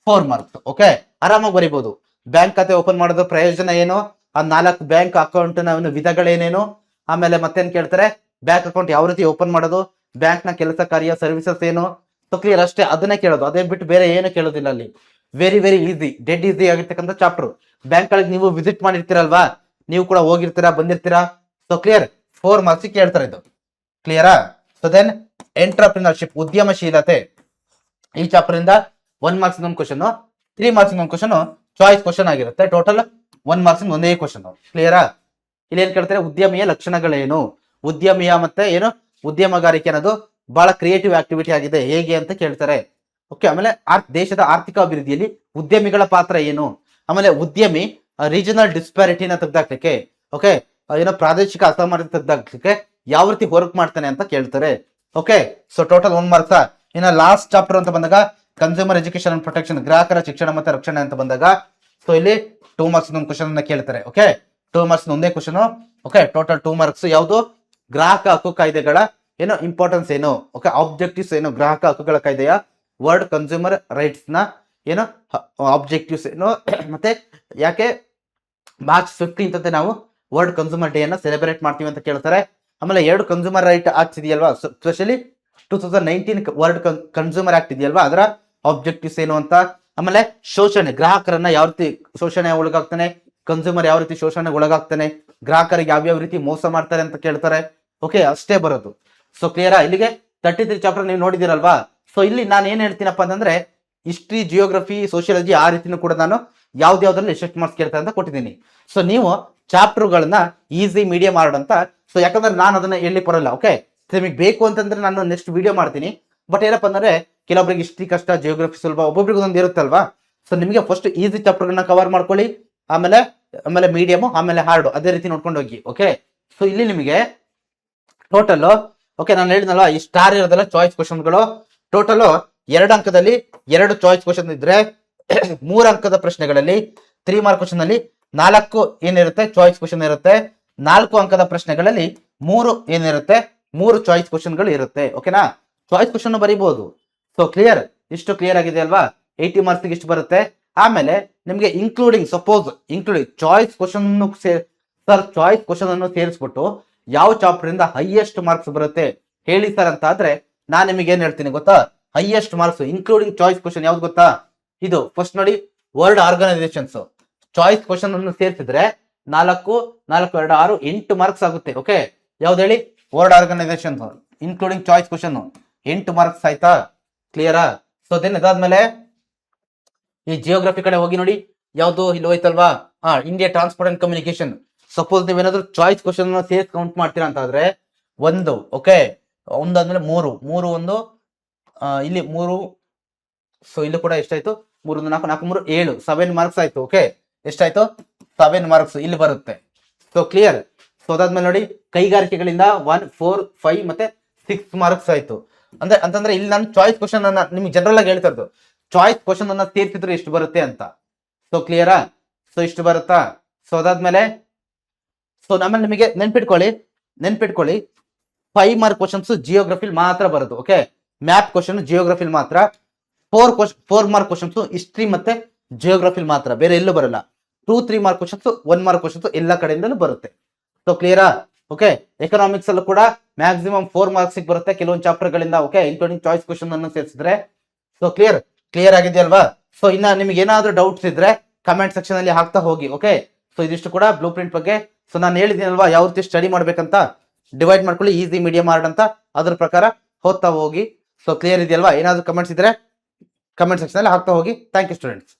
[SPEAKER 1] 4 ಮಾರ್ಕ್ಸ್. ಓಕೆ, ಆರಾಮಾಗಿ ಬರೀಬಹುದು. ಬ್ಯಾಂಕ್ ಖಾತೆ ಓಪನ್ ಮಾಡೋದು ಪ್ರಯೋಜನ ಏನು, ಆ 4 ಬ್ಯಾಂಕ್ ಅಕೌಂಟ್ ನ ವಿಧಗಳೇನೇನು, ಆಮೇಲೆ ಮತ್ತೇನ್ ಕೇಳ್ತಾರೆ, ಬ್ಯಾಂಕ್ ಅಕೌಂಟ್ ಯಾವ ರೀತಿ ಓಪನ್ ಮಾಡೋದು, ಬ್ಯಾಂಕ್ ನ ಕೆಲಸ ಕಾರ್ಯ ಸರ್ವಿಸಸ್ ಏನು. ಸೊ ಕ್ಲಿಯರ್, ಅಷ್ಟೇ, ಅದನ್ನೇ ಕೇಳೋದು. ಅದೇ ಬಿಟ್ಟು ಬೇರೆ ಏನು ಕೇಳೋದಿಲ್ಲ ಅಲ್ಲಿ. Very very easy, dead easy ಆಗಿರ್ತಕ್ಕಂಥ ಚಾಪ್ಟರ್. ಬ್ಯಾಂಕ್ ಗಳಿಗೆ ನೀವು ವಿಸಿಟ್ ಮಾಡಿರ್ತೀರಲ್ವಾ, ನೀವು ಕೂಡ ಹೋಗಿರ್ತೀರಾ, ಬಂದಿರ್ತೀರಾ. ಸೊ ಕ್ಲಿಯರ್, 4 ಮಾರ್ಕ್ಸ್ ಕೇಳ್ತಾರೆ ಇದು. ಕ್ಲಿಯರಾ? ಸೊ ದೆನ್ ಎಂಟರ್ಪ್ರಿನರ್ಶಿಪ್, ಉದ್ಯಮಶೀಲತೆ, ಈ ಚಾಪ್ಟರ್ ಇಂದ 1 ಮಾರ್ಕ್ಸ್ ಒಂದು ಕ್ವಶನ್, 3 ಮಾರ್ಕ್ಸ್ ಒಂದು ಕ್ವಶನ್ ಚಾಯ್ಸ್ ಕ್ವಶನ್ ಆಗಿರುತ್ತೆ. ಟೋಟಲ್ 1 ಮಾರ್ಕ್ಸ್ ಒಂದೇ ಕ್ವಶನ್. ಕ್ಲಿಯರಾ? ಇಲ್ಲಿ ಏನ್ ಕೇಳ್ತಾರೆ, ಉದ್ಯಮಿಯ ಲಕ್ಷಣಗಳೇನು, ಉದ್ಯಮಿಯ ಮತ್ತೆ ಏನು ಉದ್ಯಮಗಾರಿಕೆ ಅನ್ನೋದು ಬಹಳ ಕ್ರಿಯೇಟಿವ್ ಆಕ್ಟಿವಿಟಿ ಆಗಿದೆ ಹೇಗೆ ಅಂತ ಕೇಳ್ತಾರೆ. ಓಕೆ, ಆಮೇಲೆ ದೇಶದ ಆರ್ಥಿಕ ಅಭಿವೃದ್ಧಿಯಲ್ಲಿ ಉದ್ಯಮಿಗಳ ಪಾತ್ರ ಏನು, ಆಮೇಲೆ ಉದ್ಯಮಿ ರೀಜನಲ್ ಡಿಸ್ಪ್ಯಾರಿಟಿನ ತೆಗೆದಾಕ್ಲಿಕ್ಕೆ, ಓಕೆ, ಏನೋ ಪ್ರಾದೇಶಿಕ ಅಸಮಾನತೆ ತೆಗೆದಾಕ್ಲಿಕ್ಕೆ ಯಾವ ರೀತಿ ವರ್ಕ್ ಮಾಡ್ತಾನೆ ಅಂತ ಕೇಳ್ತಾರೆ. Okay, so total 1 marks. ಇನ್ನ ಲಾಸ್ಟ್ ಚಾಪ್ಟರ್ ಅಂತ ಬಂದಾಗ ಕನ್ಸ್ಯೂಮರ್ ಎಜುಕೇಶನ್ ಅಂಡ್ ಪ್ರೊಟೆಕ್ಷನ್, ಗ್ರಾಹಕರ ಶಿಕ್ಷಣ ಮತ್ತೆ ರಕ್ಷಣೆ ಅಂತ ಬಂದಾಗ ಸೊ ಇಲ್ಲಿ 2 ಮಾರ್ಕ್ಸ್ ಒಂದು ಕ್ವಶನ್ ಅನ್ನ ಕೇಳ್ತಾರೆ. ಓಕೆ, 2 ಮಾರ್ಕ್ಸ್ ಒಂದೇ ಕ್ವಶನ್. Okay, total 2 marks. ಯಾವುದು? ಗ್ರಾಹಕ ಹಕ್ಕು ಕಾಯ್ದೆಗಳ ಏನು ಇಂಪಾರ್ಟೆನ್ಸ್ ಏನು, ಓಕೆ, ಆಬ್ಜೆಕ್ಟಿವ್ಸ್ ಏನು, ಗ್ರಾಹಕ ಹಕ್ಕುಗಳ ಕಾಯ್ದೆಯ ವರ್ಡ್ ಕನ್ಸ್ಯೂಮರ್ ರೈಟ್ಸ್ ನ ಏನು ಆಬ್ಜೆಕ್ಟಿವ್ಸ್ ಏನು, ಮತ್ತೆ ಯಾಕೆ ಮಾರ್ಚ್ 15th ಅಂತ ನಾವು ವರ್ಲ್ಡ್ ಕನ್ಸ್ಯೂಮರ್ ಡೇ ಅನ್ನ ಸೆಲೆಬ್ರೇಟ್ ಮಾಡ್ತೀವಿ ಅಂತ ಕೇಳ್ತಾರೆ. ಆಮೇಲೆ 2 ಕನ್ಸ್ಯೂಮರ್ ರೈಟ್ ಆಕ್ಟ್ಸ್ ಇದೆಯಲ್ವಾ, ಸ್ಪೆಷಲಿ 2019 ವರ್ಲ್ಡ್ ಕನ್ಸ್ಯೂಮರ್ ಆಕ್ಟ್ ಇದೆಯಲ್ವಾ, ಅದರ ಆಬ್ಜೆಕ್ಟಿವ್ಸ್ ಏನು ಅಂತ. ಆಮೇಲೆ ಶೋಷಣೆ, ಗ್ರಾಹಕರನ್ನ ಯಾವ ರೀತಿ ಶೋಷಣೆ ಒಳಗಾಗ್ತಾನೆ, ಕನ್ಸ್ಯೂಮರ್ ಯಾವ ರೀತಿ ಶೋಷಣೆಗೆ ಒಳಗಾಗ್ತಾನೆ, ಗ್ರಾಹಕರಿಗೆ ಯಾವ್ಯಾವ ರೀತಿ ಮೋಸ ಮಾಡ್ತಾರೆ ಅಂತ ಕೇಳ್ತಾರೆ. ಓಕೆ, ಅಷ್ಟೇ ಬರೋದು. ಸೊ ಕ್ಲಿಯರಾ? ಇಲ್ಲಿಗೆ 33 ಚಾಪ್ಟರ್ ನೀವು ನೋಡಿದಿರಲ್ವಾ. ಸೊ ಇಲ್ಲಿ ನಾನು ಏನ್ ಹೇಳ್ತೀನಪ್ಪ ಅಂತಂದ್ರೆ, ಹಿಸ್ಟ್ರಿ, ಜಿಯೋಗ್ರಫಿ, ಸೋಷಿಯಾಲಜಿ ಆ ರೀತಿನೂ ಕೂಡ ನಾನು ಯಾವ್ದ್ಯಾವ್ದ್ರಲ್ಲಿ ಎಷ್ಟು ಮಾರ್ಕ್ಸ್ ಕೇಳ್ತಾರೆ ಅಂತ ಕೊಟ್ಟಿದ್ದೀನಿ. ಸೊ ನೀವು ಚಾಪ್ಟರ್ಗಳನ್ನ ಈಸಿ, ಮೀಡಿಯಂ, ಹಾರ್ಡ್ ಅಂತ. ಸೊ ಯಾಕಂದ್ರೆ ನಾನು ಅದನ್ನ ಎಲ್ಲಿ ಬರಲ್ಲ. ಓಕೆ, ನಿಮಗೆ ಬೇಕು ಅಂತಂದ್ರೆ ನಾನು ನೆಕ್ಸ್ಟ್ ವಿಡಿಯೋ ಮಾಡ್ತೀನಿ. ಬಟ್ ಏನಪ್ಪ ಅಂದ್ರೆ ಕೆಲವೊಬ್ಬರಿಗೆ ಹಿಸ್ಟ್ರಿ ಕಷ್ಟ, ಜಿಯೋಗ್ರಫಿ ಸುಲಭ, ಒಬ್ಬೊಬ್ರಿಗೆ ಒಂದೊಂದು ಇರುತ್ತಲ್ವಾ. ಸೊ ನಿಮಗೆ ಫಸ್ಟ್ ಈಸಿ ಚಾಪ್ಟರ್ಗಳನ್ನ ಕವರ್ ಮಾಡ್ಕೊಳ್ಳಿ, ಆಮೇಲೆ ಆಮೇಲೆ ಮೀಡಿಯಮ್, ಆಮೇಲೆ ಹಾರ್ಡ್, ಅದೇ ರೀತಿ ನೋಡ್ಕೊಂಡು ಹೋಗಿ. ಓಕೆ, ಸೊ ಇಲ್ಲಿ ನಿಮಗೆ ಟೋಟಲ್, ಓಕೆ, ನಾನು ಹೇಳಿದ್ನಲ್ವಾ ಈ ಸ್ಟಾರ್ ಇರೋದೆಲ್ಲ ಚಾಯ್ಸ್ ಕ್ವಶನ್ಗಳು. ಟೋಟಲ್ 2 ಅಂಕದಲ್ಲಿ 2 ಚಾಯ್ಸ್ ಕ್ವಶನ್ ಇದ್ರೆ 3 ಅಂಕದ ಪ್ರಶ್ನೆಗಳಲ್ಲಿ 3 ಮಾರ್ಕ್ ಕ್ವಶನ್ ಅಲ್ಲಿ 4 ಏನಿರುತ್ತೆ ಚಾಯ್ಸ್ ಕ್ವಶನ್ ಇರುತ್ತೆ. 4 ಅಂಕದ ಪ್ರಶ್ನೆಗಳಲ್ಲಿ 3 ಏನಿರುತ್ತೆ 3 ಚಾಯ್ಸ್ ಕ್ವಶನ್ಗಳು ಇರುತ್ತೆ. ಓಕೆನಾ? ಚಾಯ್ಸ್ ಕ್ವಶನ್ ಬರೀಬಹುದು. ಸೊ ಕ್ಲಿಯರ್, ಇಷ್ಟು ಕ್ಲಿಯರ್ ಆಗಿದೆ ಅಲ್ವಾ? 80 ಮಾರ್ಕ್ಸ್ ಇಷ್ಟು ಬರುತ್ತೆ. ಆಮೇಲೆ ನಿಮಗೆ including choice question sir choice question ಅನ್ನು ಸೇರಿಸ್ಬಿಟ್ಟು ಯಾವ ಚಾಪ್ಟರ್ ಇಂದ ಹೈಯೆಸ್ಟ್ ಮಾರ್ಕ್ಸ್ ಬರುತ್ತೆ ಹೇಳಿ ಸರ್ ಅಂತ ಆದ್ರೆ ನಾನು ನಿಮಗೆ ಏನ್ ಹೇಳ್ತೀನಿ ಗೊತ್ತಾ? Highest marks including choice question ಯಾವ್ದು ಗೊತ್ತಾ? ಇದು ಫಸ್ಟ್ ನೋಡಿ, ವರ್ಲ್ಡ್ ಆರ್ಗನೈಸೇಷನ್ಸ್ ಚಾಯ್ಸ್ ಕ್ವಶನ್ ಅನ್ನು ಸೇರಿಸಿದ್ರೆ 4 4 2 6 8 ಮಾರ್ಕ್ಸ್ ಆಗುತ್ತೆ. ಓಕೆ, ಯಾವ್ದು ಹೇಳಿ? World organisation including choice question 8 marks ಆಯ್ತಾ? ಕ್ಲಿಯರಾ? ಸೊ ದೆನ್ ಅದಾದ್ಮೇಲೆ ಈ ಜಿಯೋಗ್ರಫಿ ಕಡೆ ಹೋಗಿ ನೋಡಿ, ಯಾವ್ದು ಇಲ್ಲಿ ಹೋಯ್ತಲ್ವಾ? India transport and communication. Suppose ನೀವೇನಾದ್ರೂ ಚಾಯ್ಸ್ ಕ್ವಶನ್ ಸೇರ್ಸ್ ಕೌಂಟ್ ಮಾಡ್ತೀರಾ ಅಂತ ಆದ್ರೆ 1, ಓಕೆ, ಒಂದಾದ್ಮೇಲೆ 3 1 ಇಲ್ಲಿ 3. ಸೊ ಇಲ್ಲಿ ಕೂಡ ಎಷ್ಟಾಯ್ತು? 3 1 4 4 3 7 7 ಮಾರ್ಕ್ಸ್ ಆಯ್ತು. ಓಕೆ, ಎಷ್ಟಾಯ್ತು? 7 ಮಾರ್ಕ್ಸ್ ಇಲ್ಲಿ ಬರುತ್ತೆ. So clear? ಸೊ ಅದಾದ್ಮೇಲೆ ನೋಡಿ, ಕೈಗಾರಿಕೆಗಳಿಂದ 1 4 5 ಮತ್ತೆ 6 ಮಾರ್ಕ್ಸ್ ಆಯ್ತು. ಅಂತಂದ್ರೆ ಇಲ್ಲಿ ನಾನು ಚಾಯ್ಸ್ ಕ್ವಶನ್ ಅನ್ನ ನಿಮ್ಗೆ ಜನರಲ್ ಆಗಿ ಹೇಳ್ತಾ ಇರೋದು, ಚಾಯ್ಸ್ ಕ್ವಶನ್ ಅನ್ನ ಸೇರ್ಸಿದ್ರೆ ಎಷ್ಟು ಬರುತ್ತೆ ಅಂತ. ಸೊ ಕ್ಲಿಯರಾ? ಸೊ ಇಷ್ಟು ಬರುತ್ತಾ? ಸೊ ಅದಾದ್ಮೇಲೆ ಆಮೇಲೆ ನಿಮಗೆ ನೆನ್ಪಿಟ್ಕೊಳ್ಳಿ 5 ಮಾರ್ಕ್ ಕ್ವಶನ್ಸ್ ಜಿಯೋಗ್ರಫಿಲ್ ಮಾತ್ರ ಬರೋದು. ಓಕೆ, ಮ್ಯಾಪ್ ಕ್ವಶನ್ ಜಿಯೋಗ್ರಫಿಲ್ ಮಾತ್ರ. 4 ಮಾರ್ಕ್ ಕ್ವಶನ್ಸ್ ಹಿಸ್ಟ್ರಿ ಮತ್ತೆ ಜಿಯೋಗ್ರಫಿಲ್ ಮಾತ್ರ, ಬೇರೆ ಎಲ್ಲೂ ಬರಲ್ಲ. 2 3 ಮಾರ್ಕ್ ಕ್ವಶನ್ಸ್ 1 ಮಾರ್ಕ್ ಕ್ವಶನ್ಸ್ ಎಲ್ಲ ಕಡೆಯಿಂದಲೂ ಬರುತ್ತೆ. ಸೊ ಕ್ಲಿಯರಾ? ಓಕೆ, ಎಕನಾಮಿಕ್ಸ್ ಅಲ್ಲೂ ಕೂಡ ಮ್ಯಾಕ್ಸಿಮಮ್ 4 ಮಾರ್ಕ್ಸ್ ಬರುತ್ತೆ ಕೆಲವೊಂದು ಚಾಪ್ಟರ್ ಗಳಿಂದ. ಓಕೆ, ಇನ್ಕ್ಲೂಡಿಂಗ್ ಚಾಯ್ಸ್ ಕ್ವಶನ್ ಅನ್ನು ಸೇರಿಸಿದ್ರೆ. So clear ಆಗಿದೆಯಲ್ವಾ? ಸೊ ಇನ್ನ ನಿಮ್ಗೆ ಏನಾದ್ರೂ ಡೌಟ್ಸ್ ಇದ್ರೆ ಕಮೆಂಟ್ ಸೆಕ್ಷನ್ ಅಲ್ಲಿ ಹಾಕ್ತಾ ಹೋಗಿ. ಓಕೆ, ಸೊ ಇದಿಷ್ಟು ಕೂಡ ಬ್ಲೂ ಪ್ರಿಂಟ್ ಬಗ್ಗೆ. ಸೊ ನಾನು ಹೇಳಿದ್ದೀನಲ್ವಾ ಯಾವ ರೀತಿ ಸ್ಟಡಿ ಮಾಡ್ಬೇಕಂತ, ಡಿವೈಡ್ ಮಾಡ್ಕೊಳ್ಳಿ, ಈಸಿ ಮೀಡಿಯಂ ಹಾರ್ಡ್ ಅಂತ, ಅದ್ರ ಪ್ರಕಾರ ಓದ್ತಾ ಹೋಗಿ. ಸೊ ಕ್ಲಿಯರ್ ಇದೆಯಲ್ವಾ? ಏನಾದ್ರು ಕಮೆಂಟ್ಸ್ ಇದ್ರೆ ಕಮೆಂಟ್ ಸೆಕ್ಷನ್ ಅಲ್ಲಿ ಹಾಕ್ತಾ ಹೋಗಿ. Thank you students.